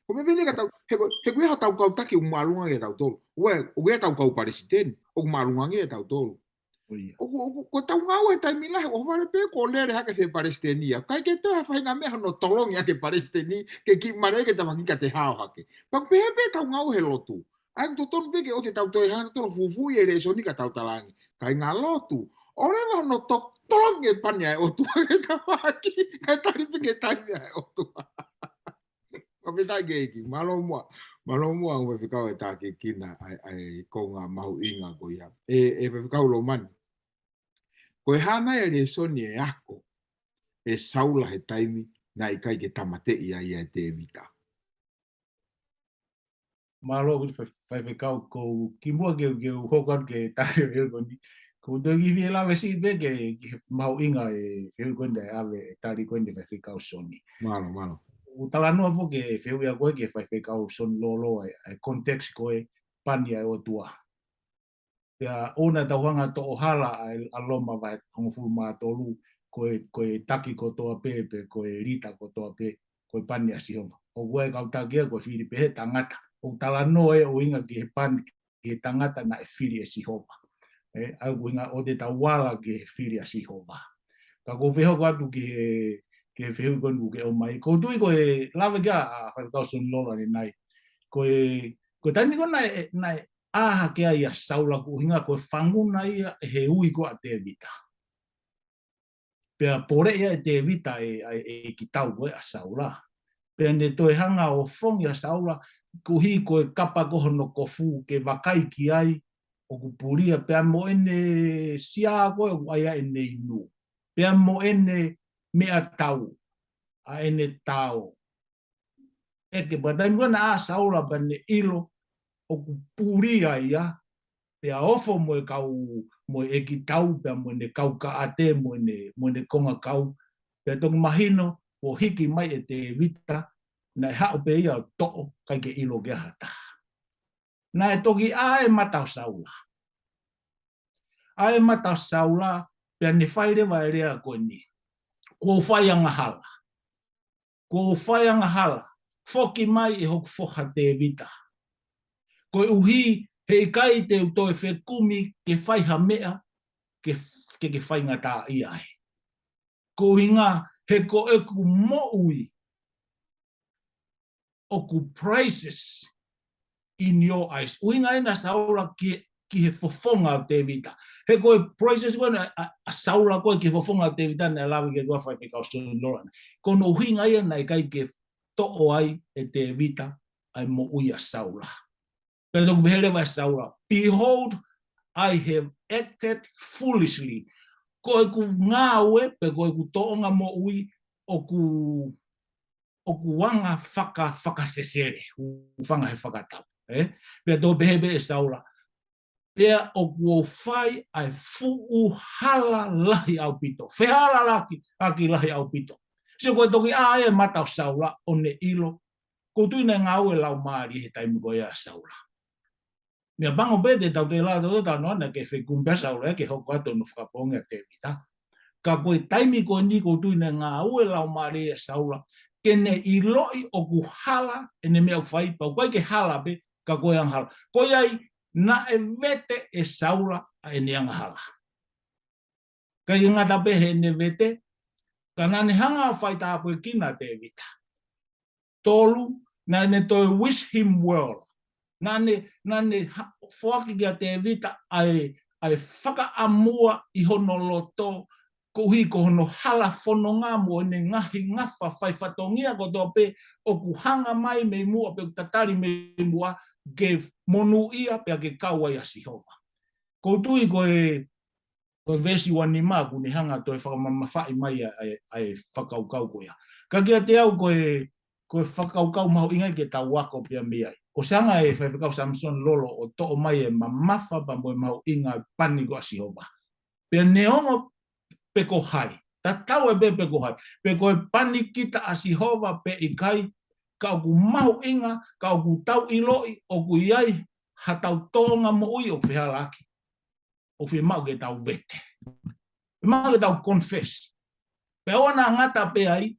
A: Ko me vene ka tau, he koe tau kau taki u marunga e tau tolu. Ue tau kau paresiteni, o marunga e tau tolu. Ko tau ngau e taimi lahe, o whare pe ko lere hake whe paresitenia. Kai ke toa whainga mea no tolongi ake paresiteni, ke ki mare ke tamaki ka te hao hake. Pak pe tau ngau he lotu. Ai to tonu pe ke o te tau toi hana tolo fufu e resoni ka tau talangi. Kai ngā lotu. Ore wa no tok tolongi e pania e o tua ke tamaki. Kai tari pe ke taimi e o tua. Ka pe tai ke iki. Malo mua ang whewhikau e tā ke kina ai ko ngā mahu inga ko ia. E whewhikau Lomani. Koe hana e resoni e ako e saula he taimi na I kai ke tamate ia e te evita.
C: Malo whaiwhikau ko ki mua ke hokon ke tāre whiukoni. Ko toki whie lawe si pe ke mau inga e whiukoni e awe e tāri koende whaiwhikau soni.
A: Malo.
C: O tala noa fo ke whiuia koe ke whaiwhikau soni Lolo e context koe pania e o tua. Pea ona tauhanga to ohala a loma vai hongofuru maa tolu koe taki ko toa pe koe rita ko toa pe koe pania si homa. O koe kau takia koe whiri pe he tangata. O tala no e o inga ki he pan ki he tangata na e whiri e si homa. Au inga o te tawala ki he whiri a si homa. Ka ko whihoko atu ki he whihu konu ke o mai. Ko tui koe lawe kia a whaikau soni Lolo ni nai. Koe taimi ko nai aha ke ia saula ku hinga koe whanguna ia he ui ko a te vita. Pea pore ia e te vita e ki tau koe a saula. Pea ne toi hanga o whongi a saula ku hi koe kapa kohono kofu ke wakai ki ai o ku puria pea mo ene sia koe o aia ene inu. Pea mo ene mea tau a ene tau. Eke patai mwana a saula pa ne ilo o ku puria ia pea ofo mo e kau mo e ki tau pea mo ne kau ka ate mo ne konga kau pea tongu mahino o hiki mai e te vita na hao pe ia to'o kai ke ilo ke hata. Na e toki a e matau saula. A e matau saula pea ne whaire vai rea koe ni. Ko whai anga hala. Ko whai anga hala. Foki mai e hoku whoka te vita. Ko uhi he kai te utoe whekumi ke whaiha mea ke whai ngata i ai. Ko hinga he ko eku mo'ui oku praises in your eyes. Uinga ina saula ki he fofonga o te vita. He koe praises koe a saula koe ki fofonga o te vita na lawi ke koe whai pekau soni Lolo. Kono uinga ina i kai ke to'o ai e te vita ai mo'ui a saula. Pero behere vai saula. Behold, I have acted foolishly. Koe ku ngāwe, pe koe ku toonga mo'ui o ku wanga whakasesere. Whanga he whakatau. Pea tō behebe e saula. Pea o ku o whai ai fuu hala lahi au pito. Whehala laki aki lahi au pito. Se koe toki a e matau saula o ne ilo. Ko tuina ngāwe lau maari he taimu koe a saula. Mea bango pete tau te la tau tau noana ke whekumpea saula ke hoko ato no whakaponga te vita. Ka koe taimi koe ni ko tuina ngā ue lau maari e saula. Ke ne i loi o ku hala e ne mea whai. Pau koe ke hala pe ka koe ang hala. Koe ai na e vete e saula a e ne ang hala. Ka i ngata pe he ne vete. Kana ne hanga whai tāpue kina te vita. Tolu, na ne toi wish him well. Na ne whaki kia te vita ai whakaamua I hono loto, ko hono hala whono ngā mo ne ngahi ngawha whai whatongia ko tō pe o ku hanga mai me mua pe tatari me mua ke monu ia pe ke kaua ia Sihova. Ko tui ko vesi wani mā ku ne hanga toi whakamamawhai mai ai whakaukau ko ia. Ka kia te au ko whakaukau mahu ingai ke tau wako pia mea. Ko sanga whakau Samisoni Lolo o to'o mai mamafa pa mo mahu inga pani ko a Sihova. Pea neongo pe ko hai. Ta tau pe ko hai. Pe ko pani kita a Sihova pe ikai ka ku mahu inga, ka ku tau iloi o ku iai hatau tonga mo ui o whihalaki. O whi mau ke tau vete. Mau ke tau confess. Pe ona ngata pe ai,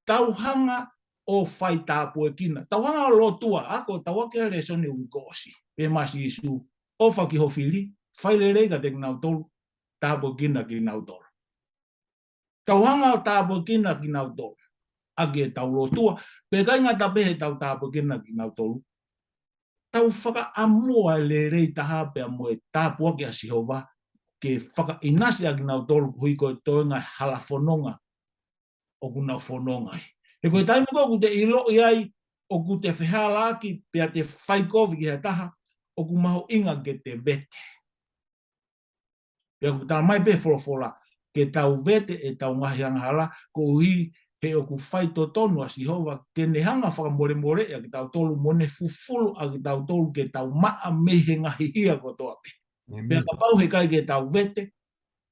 C: tau hanga o whai tāpue kina. Tau hanga o lotua, ako tau ake ale soni ukosi. Pe masi isu, o whaki ho whili, whai le reika te kinau tolu, tāpue kina ki nau tolu. Tau hanga o tāpue kina ki nau tolu. Ake tau lotua, pe kai ngata pehe tau tāpue kina ki nau tolu. Tau whaka amua le rei taha pe amoe tāpua ki a Sihova, ke whaka inasi a ki nau tolu hui koe toenga hala whanonga o ku nau whanonga. E koe taimu ko ku te ilo iai o ku te whihalaki pia te whaikovi ki he taha o ku maho inga ke te vete. Pia ku tā mai pe wholofola ke tau vete e tau ngahi hala ko hui he o ku whai tonu a Sihova ke ne hanga whakamore a ki tau tolu mone fufulu a ki tau tolu ke tau maa mehe ngahi hia ko toa pe. Pia ka pau he kai ke tau vete,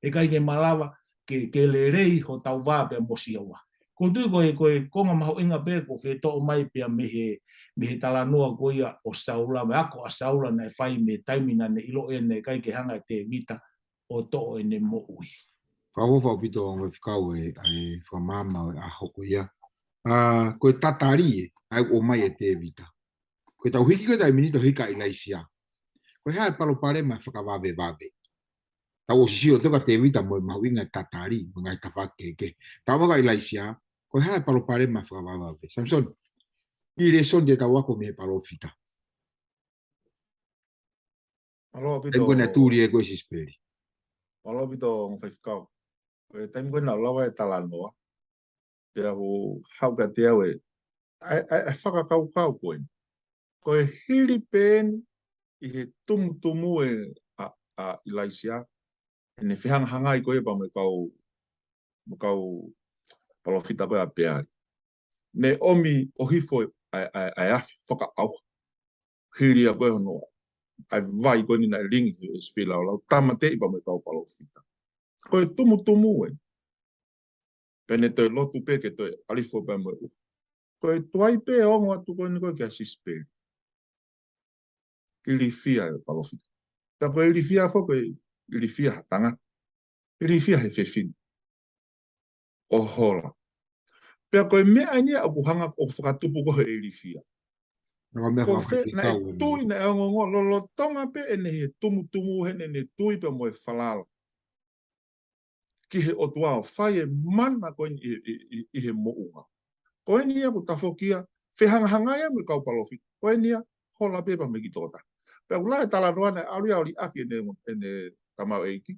C: he kai ke malawa ke le rei ho tau wā pe mo Sihova. Ko tui koe konga maho inga pe ko whe to'o mai pia mehe tala noa ko ia o saula, me ako a saula na e whai me taimina ne ilo e ne kai ke hanga te vita o to'o e ne mo ui.
A: Whawawha pito o whikau e whamama a hoko ia. Koe tatari e, ai o mai e te vita. Koe tau hiki koe tai minito hika i laisia. Koe hae palo pare mai whakawawe wawe. Tau o sisio toka te vita mo mahu inga tatari, mo ngai tawhakeke. Tau waka i laisia, koe hae palo pare mai whakawawe wawe. Samson, i le son de tau wako me palo fita.
B: Aloha pito.
A: Tengo na tūri e koe sisperi.
B: Aloha pito ngawhaiwhikau. Koe taim koe na lawa e talanoa. Te ahu hauka te au e. Ai whakakau koe. Koe hiri pen I he tumutumu e a ilaisia. E ne whihangahanga I koe pa me kau palofita koe a peari. Ne omi o hifo ai afi whakaau. Hiri a koe hono. Ai vai koe nina e ringi e swila o lau. Tamate I pa me kau palofita. Koe tumutumu e. Pene toi lotu pe ke toi alifo pa me u. Koe tuai pe ongo atu koe ni koe kia sisperi. Ilifia e palofita. Ta koe ilifia fo koe ilifia hatanga. Ilifia he fefin. O hola. Pea koe mea nia o kuhanga o whakatupu koe ilifia. Ko fe na e tui na e ongongo lolo tonga pe e ne he tumutumu he ne tui pe mo e falala. Ki he otua o whai e mana koe I he mounga. Koe nia ku tafokia whehangahanga ia me kau palofita. Koe nia hola pepa me ki tōta. Pea kula e tala roana auli aki ene tamau eiki.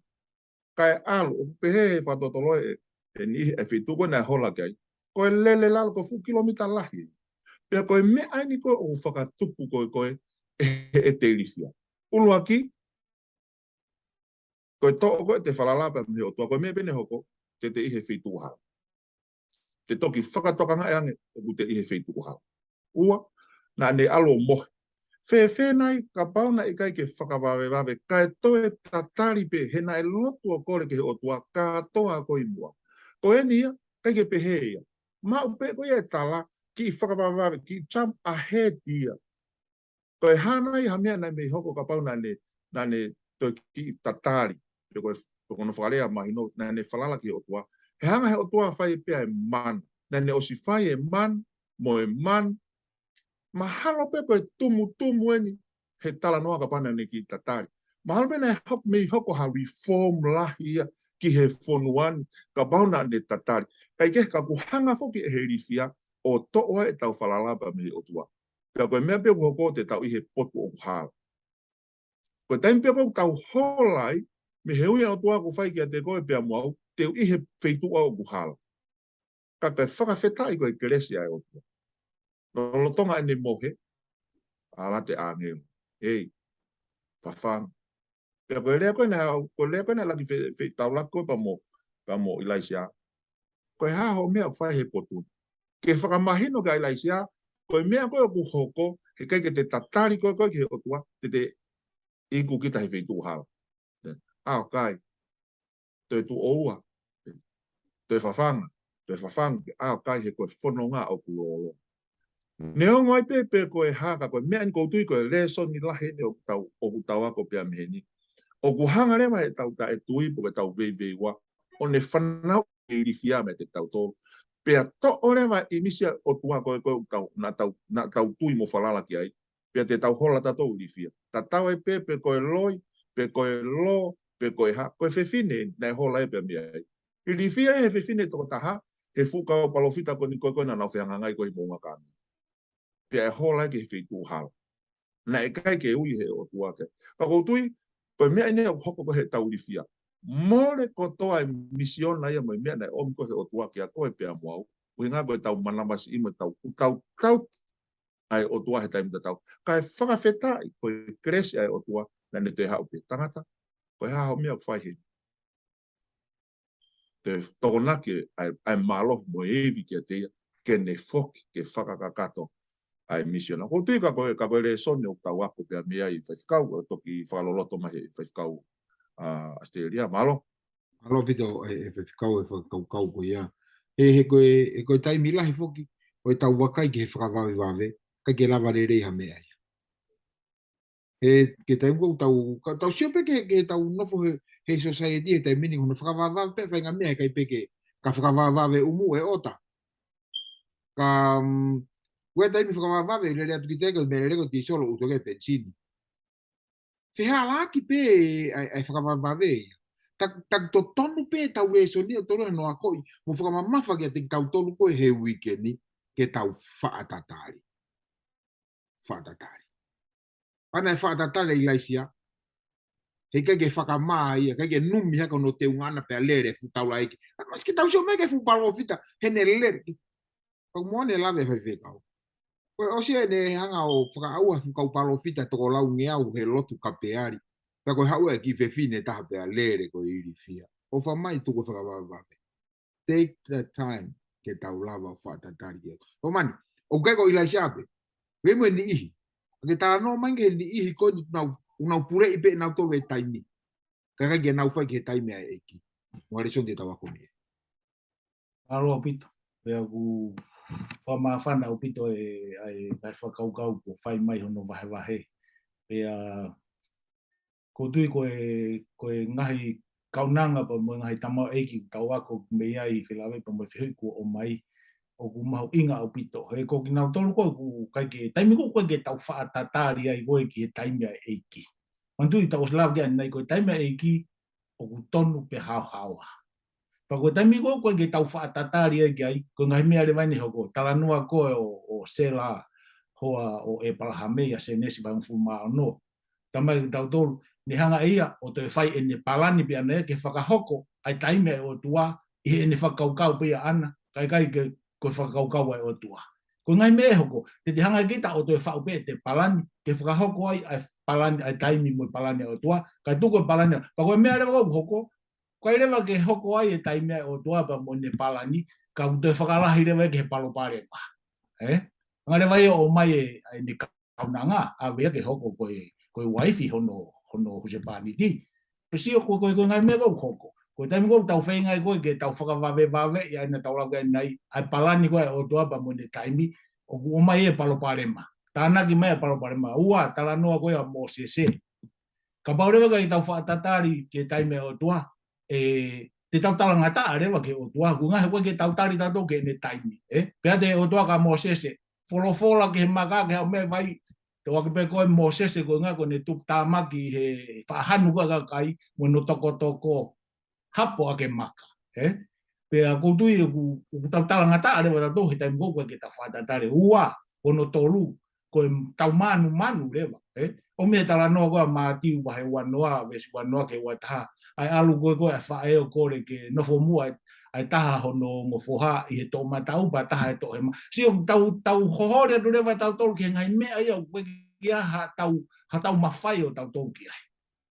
B: Kai alu, o pehe e whatotolo e ni e whituko na hola kai. Koe lele lalo ko fu kilomita lahi. Pea koe me aini koe o whakatupu koe e te ilifia. Ulu aki, koe to'o koe te whalalapa me o tua koe me bene hoko te ihe whituha. Te toki whakatokanga e ange o te ihe whituha. Ua, na ne alo mohe. Whenai ka pauna I kai ke whakawawe kai toe tatari pe he nai lotu o kore ke o tua katoa ko I mua. Ko e nia, kai ke pehe ia. Ma upe ko e tala ki whakawawe ki jump ahead ia. Ko e hanai hamea nai me hoko ka pauna ne toi ki tatari. Pe kono whakalea mahino na ne whalala ki o tua. He hanga he o tua whai pea e man. Na ne osi whai e man, mo e man, mahalo pe koe tumu eni he tala noa ka pana ne ki tatari. Mahalo pe na me hoko ha reform lahi ia ki he fonuan ka bauna ne tatari kai ke ka kuhanga foki he rifia o toa e tau falalaba me o tua ka ko me pe ko te tau i he potu o hala ko taim pe ko tau holai me he uia o tua ko fai ki te ko e pe mo te i he feitu o hala ka ka whakawhetai ko e keresia e o tua lo tonga ene mohe ala te angeo ei fafang pero ko le ko na la ki fe taula ko pa mo ilaisia ko ha ho me fa he potu ke whakamahino ka ilaisia ko me ko ku hoko he kai ke te tatari ko ke o tua te i ku kita he fe tu ha kai te tu oua te fafanga kai he ko fononga o ku Lolo ne o ngoi pe ko e haka ko me an ko tui ko le so ni la he ne o tau ko pe me ni o ku hanga le mai tau ta e tui po tau ve wa o ne fanau e rifia me te tau to pe to o le mai imisia o tua ko tau na tau tui mo falala ki ai pe te tau hola ta to rifia ta tau e pe ko e loi pe ko e lo pe ko e ha ko fe fine na hola e pe me ai i rifia e fe fine to ta ha e fuka o palofita ko ni ko na na fe ngai ko i mo ngaka pe e hola ke fe tu hal na e kai ke ui he o tua te ka ko tui ko me ene o hoko ko he tau rifia more ko toa mission na ia mo me na o ko he o tua ke ko e pe mo o nga ko tau manama si mo tau ai o tua he taim tau kai whaka feta ko cresce ai o tua na ne te hau pe tangata ko ha o me o fai he te tona ke ai malo mo evi ke te ke ne fok ke whakakakato ai mission ko tu ka ko le sonne o tau ako pe me ai fai to ki faloloto mai fai kau Australia malo
A: Alo pito e whakau e whakau ko ia. He koe tai mila he whoki, o e tau wakai ki he whakawawe wawe, kai ke lava re rei ha mea ia. Ke tai ngau tau siope ke tau nofo he society e tai mini hono whakawawe wawe pe whainga mea kai peke ka whakawawe wawe umu e ota. Ka ue tai mi whakawawe wawe le rea tuki teko me le reko ti solo utoke pensini. Whea laki pe ai whakawawe wawe ia. Tak to tonu pe tau le so ni to no akoi mo fuka mamafa ke te tau tonu ko he weekend ke tau faatatari ana faatatari ilaisia he ke faka mai ke numi ha no te ngana pe lere fu tau like mas ke tau so me ke fu palo fita he ne lere ko mo ne lave fe kau o se ne hanga o fuka au fu kau palo fita to la ungia u he lotu kapeari pa ko hau e ki fe fine ta pe lere ko iri fia o fa mai tu ko fa va take the time ke tau lava fa ta tari o man o ke ko ila shape we mo ni ihi ke tara no mange ni ihi ko na una pure ipe na to we taimi ka ga na fa ke taimi e ki mo le son de tawa ko me
C: alo pito pe ku pa ma fana o pito ai fa kau ko fai mai hono vahe pe ko tui ko ngahi kaunanga pa mo ngai tama eki tau ako me ai filawe pa mo fiku o mai o ku mau inga o pito he ko kina tolu ko ku kai ke taimi ko ke tau fa tatari ai ko ki taimi eki mantu i tau slav ge nei ko taimi eki o ku tonu pe hau pa ko taimi ko ke tau fa tatari ai ai ko ngai me ale vani hoko tala noa ko o sela hoa o e palahame ya senesi bang fuma no tamai tau tolu ni hanga ia o te fai ene palani pe ana ke whakahoko ai taime o tua i ene whakaukau pe ana kai ke ko whakaukau ai o tua ko ngai me hoko te hanga kita o te whau pe te palani ke whakahoko ai palani ai taimi mo palani o tua kai tu ko palani pa ko me ale ko hoko kai lewa ke hoko ai e taime o tua pa mo ne palani ka te whakalahi lewa ke palo pare pa ngai lewa o mai ai ni kaunanga a ve ke hoko ko wifi hono hujepani di pesio ko ngai me ko taimi ko tau fenga ko ke tau whakawawe ia na tau lau nei ai palani ko o tua pa mo ne taimi o mai e palo parema tana ki mai palo parema ua tala noa ko ia mo sese ka paure ka tau whaatatari ke taimi o tua te tau tala ngata arewa ke o tua ku ngai ko ke tau tari tato ke ne taimi pea te o tua ka mo sese folofola ke maka ke me vai te waka pe koe Moses ko nga ko ne tup tamaki he whahanu ka kai mo no toko hapo ake maka. Pea kutui ku tau ngata ale wa tau hitai mo ko ke ta fata tare ua ono tolu ko tau manu lewa. O me tala no ko ma tiu wa he wanoa wes wanoa ke wa ta ai alu ko e fa e ko le ke no fo mua ai taha hono mo foha i to matau ba taha to e si tau hohore do lewa tau tol ke ngai me ai o kia ha tau mafai o tau tol kia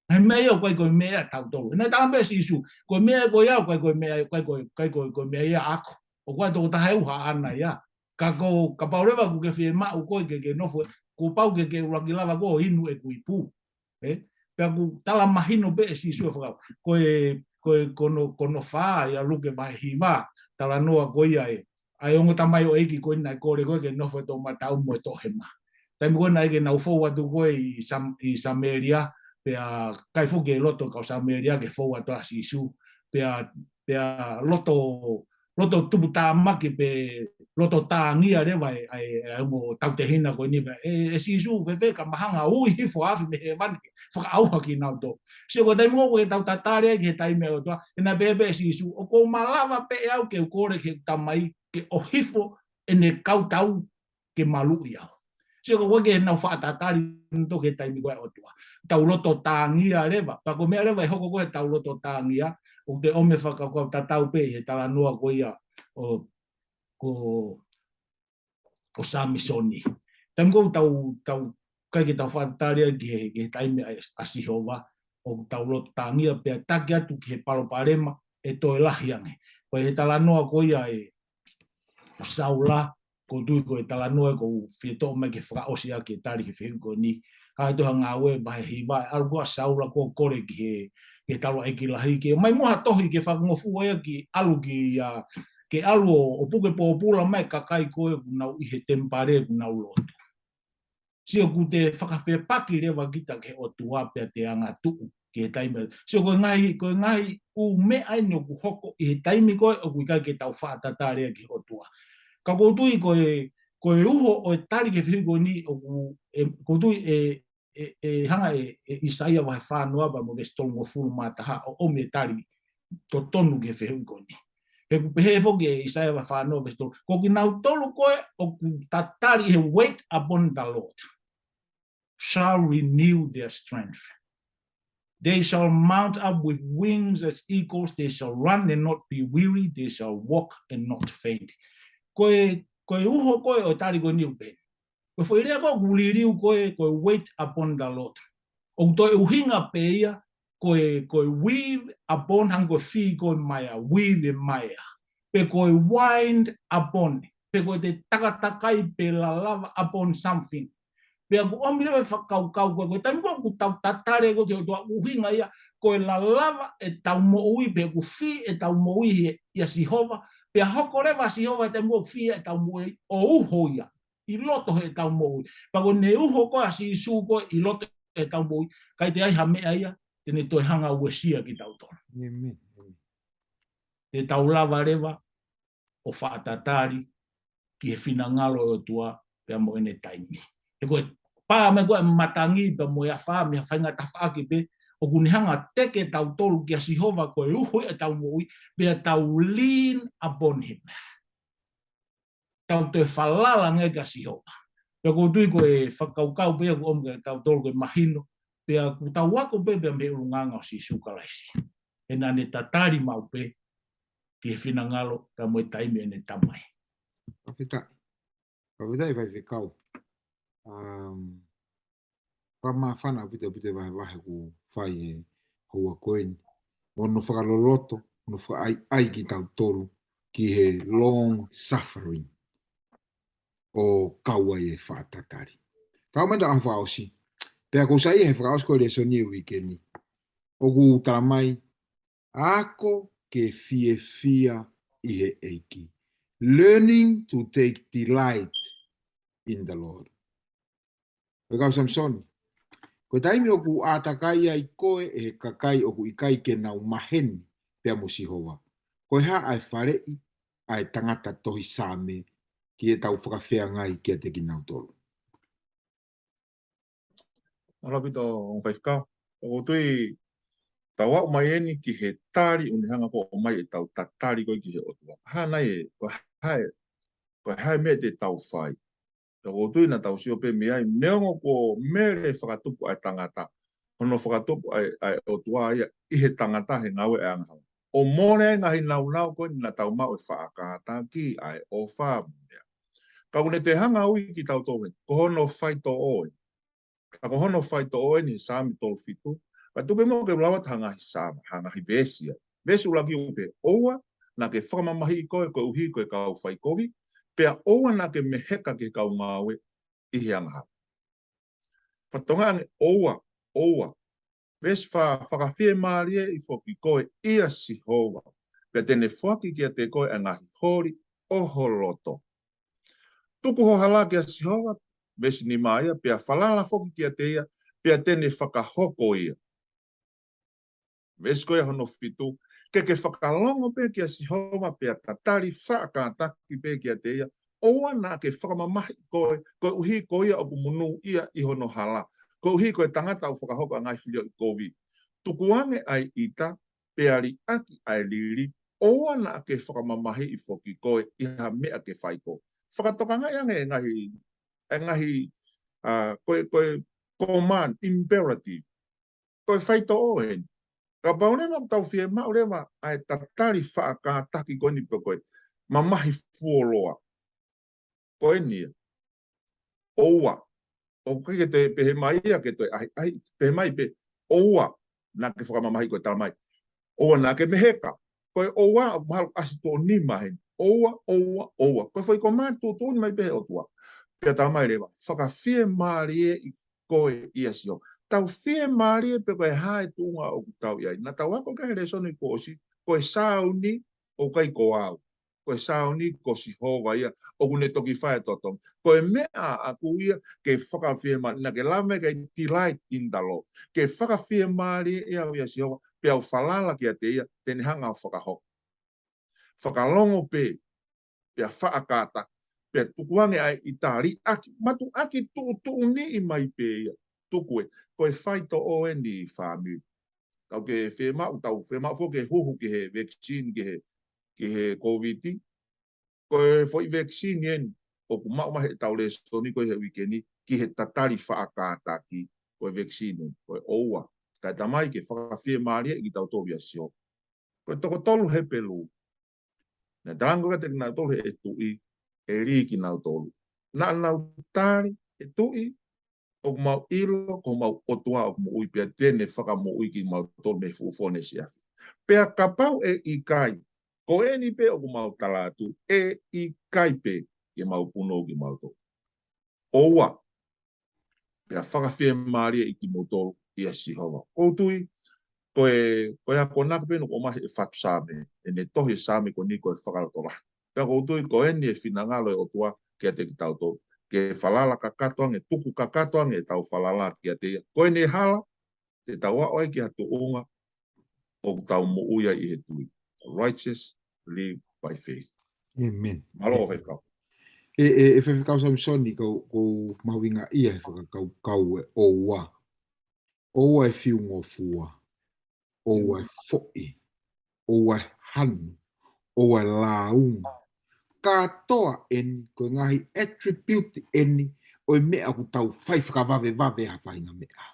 C: ai me o ko me tau tol na ta be si su ko me ko ya ko me ko me ya ako o ko to ta hai ha ana ya ka pa lewa ku ke fi ma u ko ke no fo ku pau ke ula lava ko inu e ku ipu pe ku tala mahino be si su fa kono fa ya lu ke mai hiva tala noa ko ia ai ongo tamai o eki ko na ko le ko ke no fo to matau mo to hema tai mo na ke na fo wa tu ko i Samaria pe a kai fo ke loto ka Samaria ke fo wa to si su pe a loto tupu tā maki pe loto tā ngia rewa ai mo tau te hina ko ni e si su fe ka mahanga ui hifo afi me he van whaka auha ki nau tō. Si o tai mo e tau tatare ki he tai mea o toa, e na bebe si su o ko malawa pe au ke kore ke tamai ke o hifo e ne kau tau ke malu i au. Si o ko ke nau whaatatari to ke tai mi koe o toa. Tau loto tā ngia rewa, pa ko mea rewa e hoko koe tau loto tā ngia, o te ome whakakau tatau pe he tala noa ko ia o Samisoni. Tam ko tau kai ke tau whataria ki he taime a Sihova o tau lo tangia pe taki atu ki he paloparema e to e lahiange. Ko he tala noa ko ia e Saula ko tui ko e tala noa ko whieto me ke whakaosia ki tari ke whiko ni. Ka he toha ngā ue bahe hiwa alu ko a Saula ko kore ki he talo eki lahi ki. Mai moha tohi ke whakangofu ea ki alu ki ke alu o puke po pula mai kakai koe kunau i he tempare kunau lotu. Sio ku te whakawhepaki rewa kita ke o tuapea te anga tuu ki he taime. Sio koe ngahi u me aino ku hoko i he taime koe o kui kai ke tau whaatatarea ki o tua. Ka koutui koe uho o e tari ke whiko ni o koutui hanga Isaia wahe whanua ba mo vestongo fulu mataha o ome tari to tonu ke whiko ni. He kupehe foki e Isaia wa whanau vesto. Ko ki nau tolu koe o ku tatari he wait upon the Lord. Shall renew their strength. They shall mount up with wings as eagles. They shall run and not be weary. They shall walk and not faint. Koe uho koe o tari koe niu pe. Koe whairea koe kuliriu koe wait upon the Lord. O toi uhinga pe ia koe weave upon hang koe whi koe maia, weave e maia. Pe koe wind upon, pe koe te takatakai pe la lava upon something. Pe aku omi lewe whakau koe, tai mua ku tau tatare koe ke o toa uhinga ia, koe la lava e tau mo ui, pe aku whi e tau mo ui ia Sihova, pe a hoko rewa Sihova e tau mo whi e tau mo ui, o uho ia, i loto he tau mo ui. Pa koe ne uho koe a si su koe, i loto e tau mo ui, kai te ai hamea ia, tene toi hanga uesia ki tau tona. Te tau lava rewa, o whaatatari, ki he whina ngalo o tua, pe amo ene taimi. E koe, pā me koe matangi, pe mo ia wha, me whainga tawhaaki pe, o kunihanga teke tau tolu ki a Sihova, koe uho e tau mo ui, pe tau lean upon him. Tau te whalala ngai ka Sihova. Pe koe tui koe whakaukau pe, koe omke tau tolu koe mahino, pe ku tau wako pe, pe me urunganga o si sukalaisi. E nane tatari mau pe, ki he whina ngalo, ka moe taime ene tamai.
A: Pawita i vai whikau. Pama whana pita wahe ku whai e hua koeni. Ono whakaloloto, ono whaai ki tau tolu, ki he long suffering o kaua e whaatatari. Kau menda ang whaosi. Pea ko sai he whaosi ko le soni e wikeni. O ku taramai, ako ke fia i he eiki. Learning to take delight in the Lord. Pekau Samisoni. Ko taimi o ku atakai ai koe e kakai o ku ikai ke nau maheni pea mo Sihova. Ko ha ai wharei ai tangata tohi same ki e tau whakawhea ngai ki a te ki nau tolu.
B: Arapito, on whaikau. O tui Tawa mai ki he tari unihanga ko o mai e tau tatari ko ki he otua. Hana e, ko hai me te tau whai. Ka o tui na tau sio pe mea i neongo ko mere whakatupu ai tangata. Hono whakatupu ai otua ia i he tangata he ngawe e angahau. O mone ai ngahi nau ko ni na tau mau e whaakata ki ai o whaamea. Ka une te hanga ui ki tau towe, ko hono whai to oe. Ka ko hono whai to oe ni sāmi tolu fitu. Ka tupe mo ke lawat hangahi sāma, hangahi vesia. Vesi ulaki upe oua, na ke whakamamahi i koe, koe uhi koe kau whai kovi, pea oua na ke meheka ke kau ngawe i he angaha. Whatonga ange oua. Vesi whakawhie maarie i whoki koe ia sihova. Pea tene whaki kia te koe angahi hori o holoto. Tuku ho hala kia sihova, vesi ni maia, pea whalala whoki kia te ia, pea tene whakahoko ia. Vesi koe hono fitu, ke whakalongo pe kia sihova, pea tatari whaakataki pe kia te ia, oua na ke whakamamahi koe, koe uhi koe ia o kumunu ia i hono hala. Koe uhi koe tangata au whakahoko ngai whilio i COVID. Tukuange ai ita, peari aki ai liri, oua na ke whakamamahi i whoki koe i ha mea ke whaiko. Whakatokanga iange ngahi koe command, imperative. Koe whaito oen. Ka paurema tau fie maurema ai tatari whaakataki koe ni pe koe. Mamahi fuoloa. Koe nia. Oua. O ke te pehe mai ia ke toi pehe mai pe oua na ke whakamamahi koe talamai. Oua na ke meheka. Koe oua mahalo asito ni mahen. Oua. Koe whai command tu ni mai pehe o tua. Pea talamai rewa. Whakawhie maarie i koe ia sio. Tau whie maarie pe koe hae tunga o tau iai. Na tau ako ka here soni ko osi, koe sauni o kai ko au. Koe sauni ko si hova ia, o kune toki whae totong. Koe mea aku ia ke whakawhie maarie, na ke lame ke delight in the law. Ke whakawhie maarie ia o ia si hova, pe au whalala ki a te ia, tene hanga o whakahok. Whakalongo pe, pe a whaakata, pe tukuange ai itari, matu aki tu ni i mai pe ia. Tukue, koe whaito o e ni whāmi. Tau ke whemau fo ke huhu ke he vaccine ke he COVID. Koe foi vaccine en, o ku mau mahe tau le stoni koe he wikeni, ki he tatari whaakata ki koe vaccine, koe oua. Kai tamai ke whakawhie maaria i tau tobi asio. Koe toko tolu he pelu. Na tarango ka te nau tolu he tui, e ri ki nau tolu. Na nau tari, e tui, o mau ilo, ko mau otua o mo ui pia tene whaka mo ui ki mau tolu me fufone si afi. Pea kapau e i kai, ko e ni pe o mau talatu, e i kai pe ke mau puno ki mau tolu. Oua, pea whakawhie maaria i ki mau tolu i a sihova. Koutui, koe a konak pe no ko mahi e whatu sāme, e ne tohi sāme ko ni koe whakaratora. Pea koutui, ko e ni e whinangalo e otua kia te ki tau tolu. Ke whalala kakatoange, tuku kakatoange tau whalala ki a te ia. Koe ne hala, te tau aoi ki hatu unga, o tau mo uia i he tui. Righteous, live by faith.
A: Amen.
B: Malo o whaikau.
A: E whewhikau Samisoni ko mawinga ia e whakakau e oua. Oua e whiungo fua. Oua e fo'i. Oua e hanu. Oua e launga. Katoa eni, ko ngahi attribute eni, o mea ku tau whai whakawave ha whainga mea.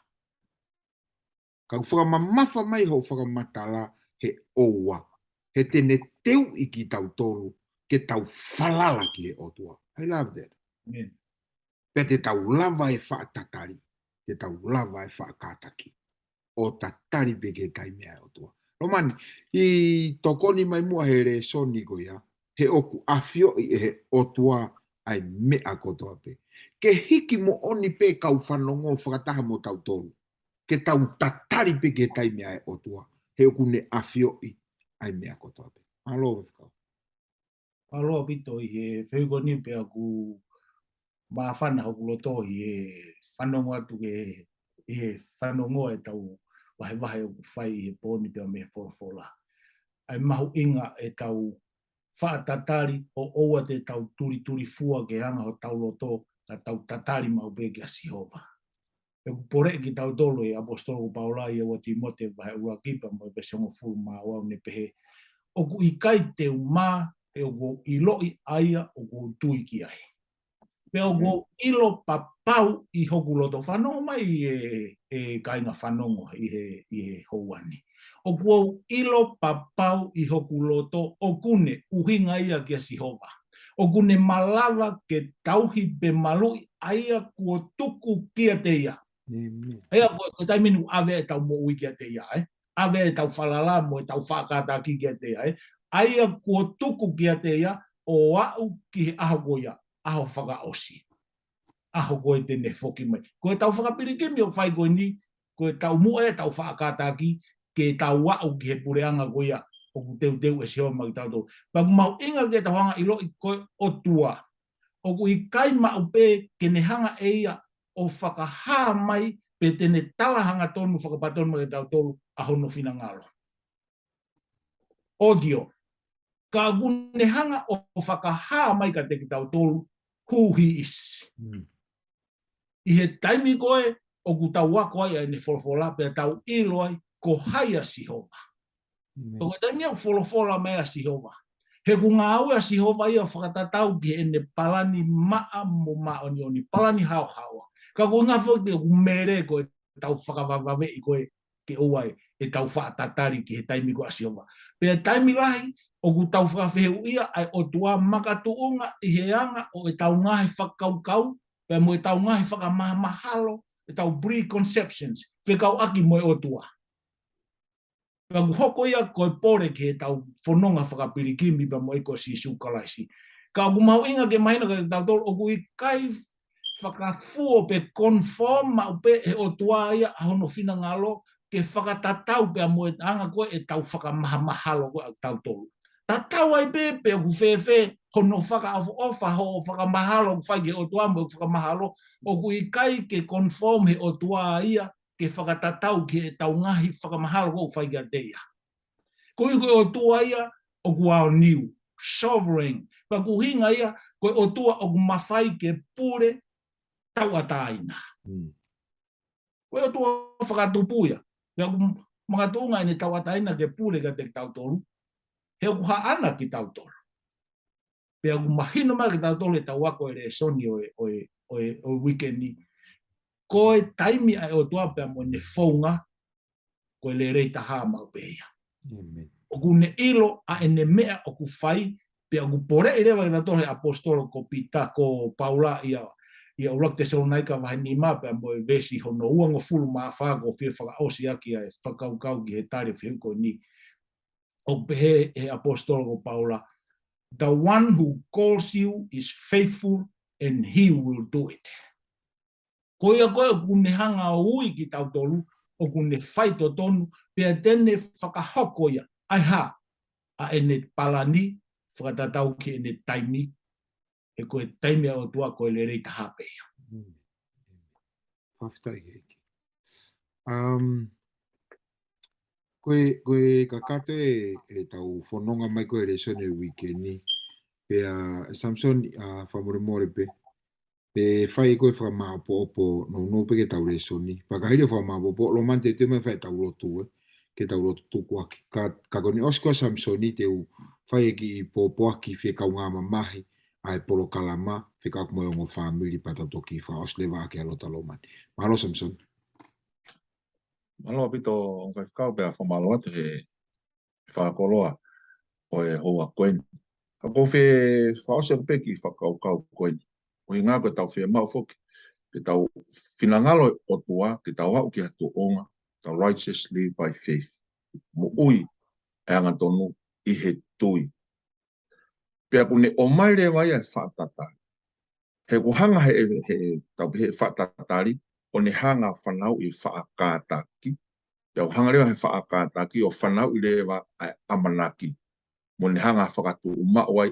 A: Ka whakamamafa mai ho whakamatala he oua. He tene teu i ki tau tolu, ke tau whalala ki he otua. I love that.
C: Yeah.
A: Pe te tau lava e whaatatari, te tau lava e whaakataki. O tatari pe ke kai mea otua. Lomani, i tokoni mai mua he re soni ko ia, he oku awhio i he otua ai mea kotoa pe. Ke hiki mo oni pe kau whanongo whakataha mo tau tolu. Ke tau tatari pe ke kai mea e otua. He oku ne awhio i ai mea kotoa pe. Alo, kau.
C: Aloha pito i he whiugoni pe aku maafana hoku loto i he whanongo atu i he whanongo e tau wahe o whai i he pōni pe me wholofola. Ai mahu inga e tau whaatatari o oua te tau turi fua ke hanga ho tau loto na tau tatari mau pe ke a Sihova. pore ki tau tolo e apostolo Paula ia wa Timote vai ua kipa mo ve songo fu ma wa ne pehe o ku ikai te uma e o iloi aia o ku tui ki ai pe o ilo papau i hoku loto whanongo mai e kainga whanongo i he houani. O ku ilo papau i hoku loto o kune uhinga ia ki a Sihova. O kune malawa ke tauhi pe malui aia kua tuku kia te ia. Aia ko taiminu ave e tau mo ui kia te ia. Ave e tau whalala mo e tau whakata ki kia te ia. Aia kua tuku kia te ia o au ki he aho ko ia. Aho whakaosi. Aho koe tene whoki mai. Koe tau whakapirikimi o whai koe ni, koe tau mua e tau whakataki, ke tau wau ki he pureanga koe ia, o ku teu e seo mai tau tau. Paku mau inga ke tau hanga ilo i koe o tua. O ku i kai mau pe ke ne hanga e ia o whakaha mai pe tene talahanga tonu whakapatonu mai tau tolu a hono whina ngalo. Audio. Ka ne hanga o whakaha mai ka te ki tau tolu, who he is. I he taimi koe, o ku tau wako ai ne wholofola, pe tau ilo ai, ko haia Sihova. Toko taimi au wholofola mea Sihova. He ku ngā au a Sihova ia whakatatau ki ene palani maa mo maoni oni, palani hao hawa. Ka ku ngā whote ku mere koe, tau whakawawave i koe ke uai, e tau whakatatari ki he taimi koe a Sihova. Pe taimi lahi, o ku tau whakawhehu ia, ai o tua makatuunga i he anga, o e tau ngahe whakaukau, pe mo e tau ngahi whakamahalo, e tau preconceptions, whekau aki mo e otua. Pea hoko ia koe pore ki e tau whanonga whakapirikimi pa mo e ko si sukalaisi. Ka ku mau inga ke mahina ka tau tolo, o ku i kai whakafuo pe conform ma upe e otua ia ahono whina ngalo, ke whakatatau pe mo e anga koe e tau whakamahalo koe tau tolo. Tatau ai pe ku whewhe, hono whakaafu ofa ho whakamahalo whai ke o tua mo whakamahalo o ku i kai ke conform he o tua ia ke whakatatau ke e tau ngahi whakamahalo ko whai ke teia. Ko i o tua ia o ku ao niu, sovereign, pa ku hinga ia ko o tua o ku mawhai ke pure tau ataina. Ko o tua whakatupuia, pa ku mga tuunga ni tau ataina ke pure ka te tau tolu, he o ku haana ki tau tolu. Pea ku mahino mai ki tau tolu e tau wako e re soni o weekend ni. Ko e taimi ai o tua pea mo ne whaunga, ko e le rei taha mau peia. O ku ne ilo a ene mea o ku whai, pea ku pore e rewa ki tau tolu e apostolo ko Pita, ko Paula ia ulak te Salonaika wahi ni maa pea mo e vesi hono uango fulu maa whaako whia whakaosi aki a e whakaukau ki he tari whiuko ni. O pehe e apostolo ko Paula, the one who calls you is faithful and he will do it. Koia koe o kune hanga ui ki tau tolu, o kune whaito tonu, pia tene whakahoko ia. Ai ha, a ene palani, whakatatau ki ene taimi, e koe taimi o tua koe le rei taha peia.
A: Whaftai heki. Koe kakato e tau whanonga mai koe re sone weekend ni. Pea Samisoni whamoremore pe. Pe whai koe whakamaapo no pe ke tau re soni. Pakahiri whakamaapo Lomani te me whai tau lotu ke tau lotu tuku aki. Ka koni osko Samisoni te u whai ki i popo aki whekau ngama mahi ai polo kalama whekau kumoe ongo whamiri pata toki wha oslewa ake alota Lomani. Mahalo Samisoni.
B: Malo pito o kai kau pe fa malo atu he fa koloa o e hoa koen. Ka ko fe fa o se pe ki fa kau koen. O inga ko tau fe mau fok ke tau finangalo o tua ke tau au ki atu onga tau righteously by faith. Mo ui e anga tonu i he tui. Pea kune o mai re vai e fa tata. He ku hanga he tau he fa tatari o ne hanga whanau i whaakātaki. Te au hanga rewa he whaakātaki o whanau i rewa ai amanaki. Mo ne hanga whakatu umau ai.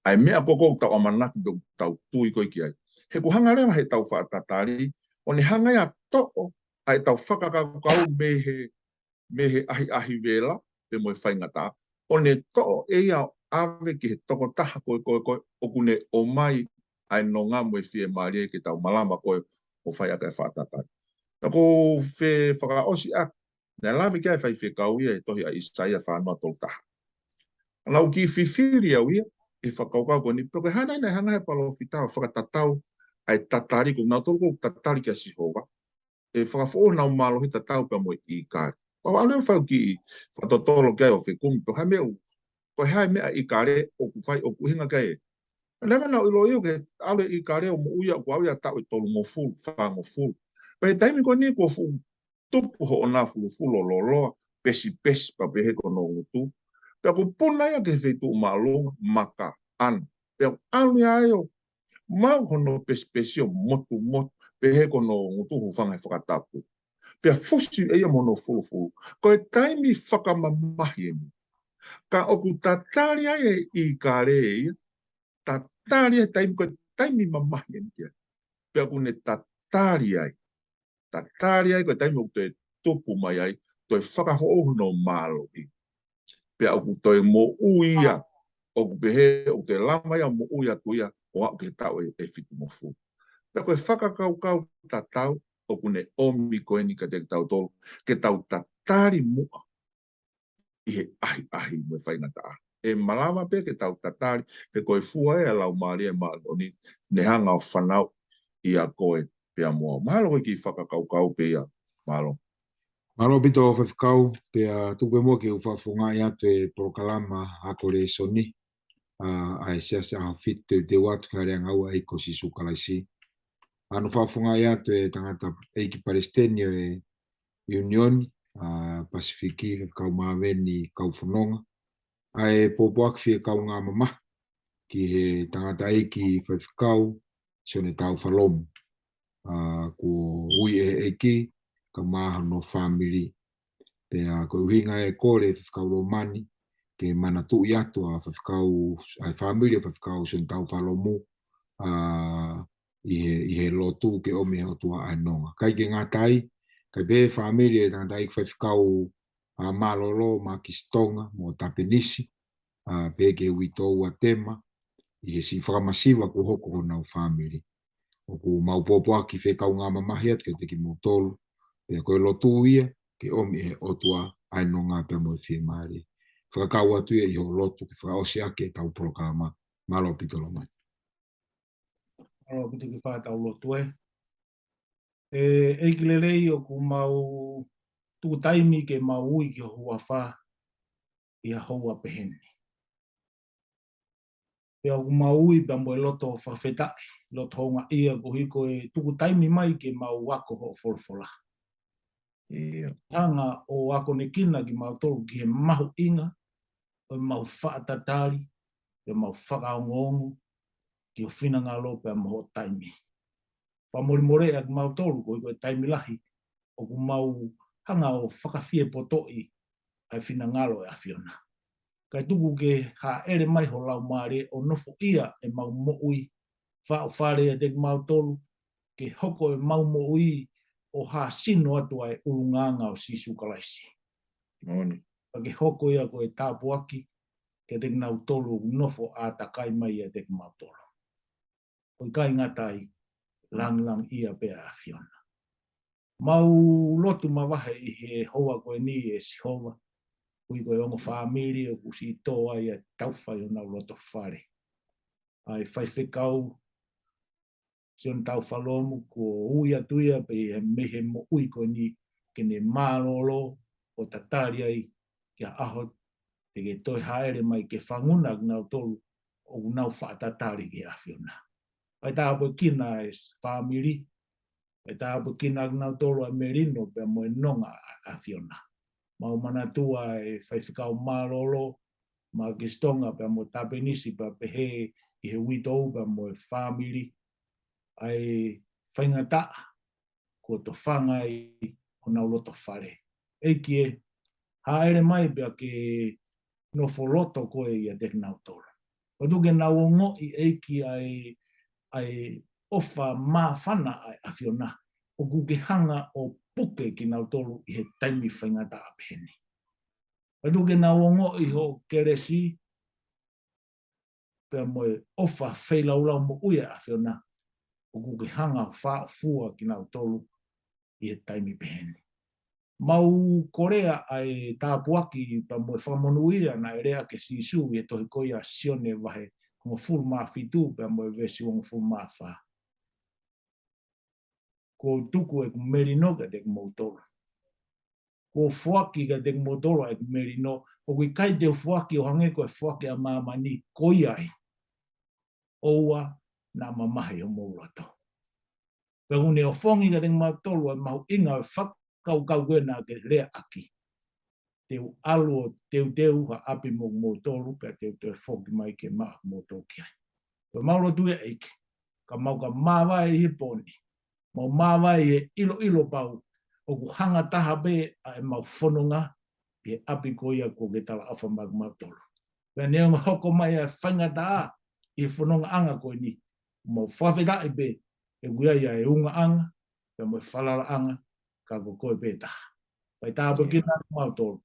B: Ai mea koko tau amanaki tau tui koi ki ai. He ku hanga rewa he tau whaatatari o ne hanga ia to'o ai tau whakakau me he ahi vela pe mo i whaingata. O ne to'o e ia ave ki he toko taha koe o kune o mai ai no ngā mo i whie marie ki tau malama koe o whai aka e whaatatari. Ako fe whakaosi a. Nā lawe kia whai whekau ia e tohi a Isaia whanua toltaha. Lau ki whiwhiri au ia, e whakaukau ko ni, pero ke hana nei hanga he palo whitau, whakatatau, ai tatari ko, nau tolko tatari kia sihowa, e whakafo nau malo hi tatau pa mo I kāre. Pau anu whau ki whatotolo kia o whekumi, pero hai mea u, ko hai mea I kāre o ku whai o ku hinga kia e. Lewa nau ilo iu ke ale I kāre o mo uia o ku au ia tau I tolu mo fulu, whango fulu. Pa he taimi ko ni ko fulu, tupu ho o nā fulu fulu o loloa, pesi pesi pa pehe ko no ngutu. Pea ko puna ia ke whetu malonga, maka, ana. Pea anu ia eo, mau hono pesi o motu motu, pehe ko no ngutu hufanga e whakatapu. Pea fusi eia mono fulu fulu. Ko e taimi whakamamahi e mi. Ka oku tatari ai I kāre e ia, tatari ai taimi, ko e taimi mamahi e mi. Pea ko ne tatari ai ko e taimi o te tupu mai ai, to e whakahoho no malo I. Pea oku toi mo uia, oku pehe o te lama ia mo uia tuia, o au ke tau e whitu mo fu. Pea koe whakakau tatau, oku ne omi koe ni ka te tau tolu, ke tau tatari mua, I he ahi mo e whaingata. E malama pe ke tau tatari, ke koe fua e lau maari e maadoni, ne hanga o whanau I a koe pea mua. Mahalo koe ki whakakau pe ia, mahalo.
A: Maro pito o whawhikau, pia tupe mua ke uwhawhunga ia te prokalama ako le soni, a e sea a whitu te watu ka rea ngau e ko si sukalaisi. Anu whawhunga ia te tangata eiki Palestinio e Union, Pasifiki, kau maweni, kau whanonga. A e popoak whia kau ngā mama, ki he tangata eiki whawhikau, sione tau whalomu. Ko hui e eiki, ka maha no family. Pea ko uhinga e kore whawhikau Lomani, ke mana tu I atu a whawhikau ai family, whawhikau sun tau whalomu, I he lotu ke ome o tua ainonga. Kai ke ngā tai, kai be family e tangata ik whawhikau Malolo, Makistonga, mo Tapenisi, pe ke uitou a tema, I he si whakamasiwa ko hoko o nau family. O ku maupopo aki whekau ngā mamahi atu ke te ki motolu, pea koe lotu ia, ke omi e otua aino ngā pia mo e maari. Whakakau atu ia I ho lotu ki whakaosi ake tau prokama, malo pitolo mai.
C: Malo pito ki whakatau lotu e. Eiki lelei o ku mau tu taimi ke mau ui ki hua wha I a hoa pehene. Pea ku mau ui pia mo e loto whawhetai, loto honga ia ko hiko e tuku taimi mai ke mau wako ho folfola. Hanga o ako ne kina ki mau tolu ki he mahu inga, o mau whaatatari, o mau whakaongongo, ki o whina ngā lope a maho taimi. Whamori ak mau tolu ko hiko e taimi lahi, o ku mau hanga o whakawhie potoi ai whina ngalo e awhiona. Kai tuku ke ha ere mai ho lau maare o nofo ia e mau moui, whao whare e dek mau tolu, ke hoko e mau moui o ha sino atu ai urunganga o sisu kalaisi. Ke hoko ia ko e tāpuaki, ke dek nau tolu nofo a takai mai e dek mau tolu. O kai ngatai lang ia pe a awhiona. Mau lotu mawahe I he hoa koe ni e sihova, kui koe ongo whamiri o kusi toa I a tauwhai o nau loto whare. Ai whaiwhekau, sion tau whalomu ko uia tuia pe he mehe mo ui koe ni kene Lolo o tatari ai kia aho te ke toi haere mai ke whanguna nau tolu o nau whaatatari ke awhiona. Ai tā apo kina e whamiri, ai tā apo kina nau tolu a merino pe mo e nonga awhiona. Mau mana tua e whaiwhikau Lolo, ma kistonga pe mo tapenisi pa pehe I he witou pa mo e whamiri, ai whaingata ko to whanga I o nau loto whare. Eiki e, haere mai pia ke no foloto koe I a dek nau tolu. O tuke nau ongo I eiki ai ofa maa whana ai awhiona, o kuke hanga o puke ki nau tolu I he taimi whaingata a pehene. O tuke nau ongo I ho keresi, pia moe ofa whailaulau mo uia awhiona, o kuke hanga wha fua ki nau tolu, i e taimi pehene. Mau Korea ai tāpuaki pa mo whamanuia na e rea ke sisu i e tohi koia sione wahe kong fulu maa fitu pa mo e vesi wong fulu maa wha. Ko tuku e merino ka te motoro. Ko fuaki ka te motoro e merino, o kui kai te fuaki o hange ko e fuaki a mamani koia e. Oua na mamahi o mourato. Ka hune o fongi ka te motoro e mahu inga e whakau kau wena ke rea aki. Teu alu o teu ha api mo motoro, ka teu foki mai ke maa motoro ki ai. Ka mauro tue eike, ka mau ka mawai he poni. Mau mawai he ilo pau, o ku hanga taha be a e mau whanunga, ke api ko ia ko ke tala awha mag mautolo. Pea neonga hoko mai a whangata a, i whanunga anga ko ni, mau whawheta i be, e guia ia e unga anga, pea mo e whalala anga, ka ko koe be taha. Pai tāpa ki nā mautolo,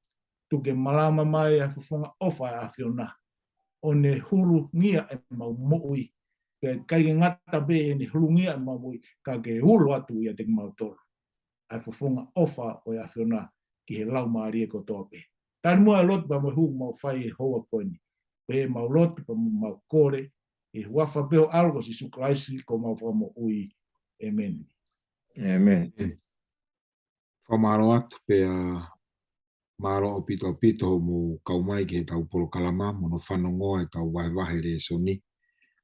C: tuke malama mai a whawhunga ofa a whiona, o ne hulu ngia e mau moui, ke kai ngata be ni hulungia ma mui ka ke hulu atu ia te mautoro ai fofonga ofa o ia fiona ki he lau maari ko tope tan mo lot ba mo hu mo fai hoa koni pe ma lot pa mo kore e wafa pe algo si su Christ ko mo fo mo ui amen
B: Amen.
A: Whamaro atu pe a maro o pito mo kaumai ki he tau polo kalama mo no whanongoa e tau wahe re soni.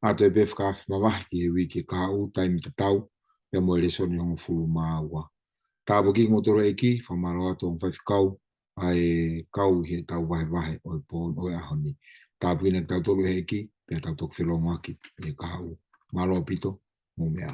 A: Ato e bef ka mawahi ki he wiki ka u taimi te tau pe mo e soni hongo fulu maaua. Tāpo ki ngotoro eki, whamaro atu on whaifikau ai kau he tau wahe o e pōn o e ahoni. Tāpo ina tau tolu he eki, pe tau toku whilongo aki e ka u. Malo pito, mo mea.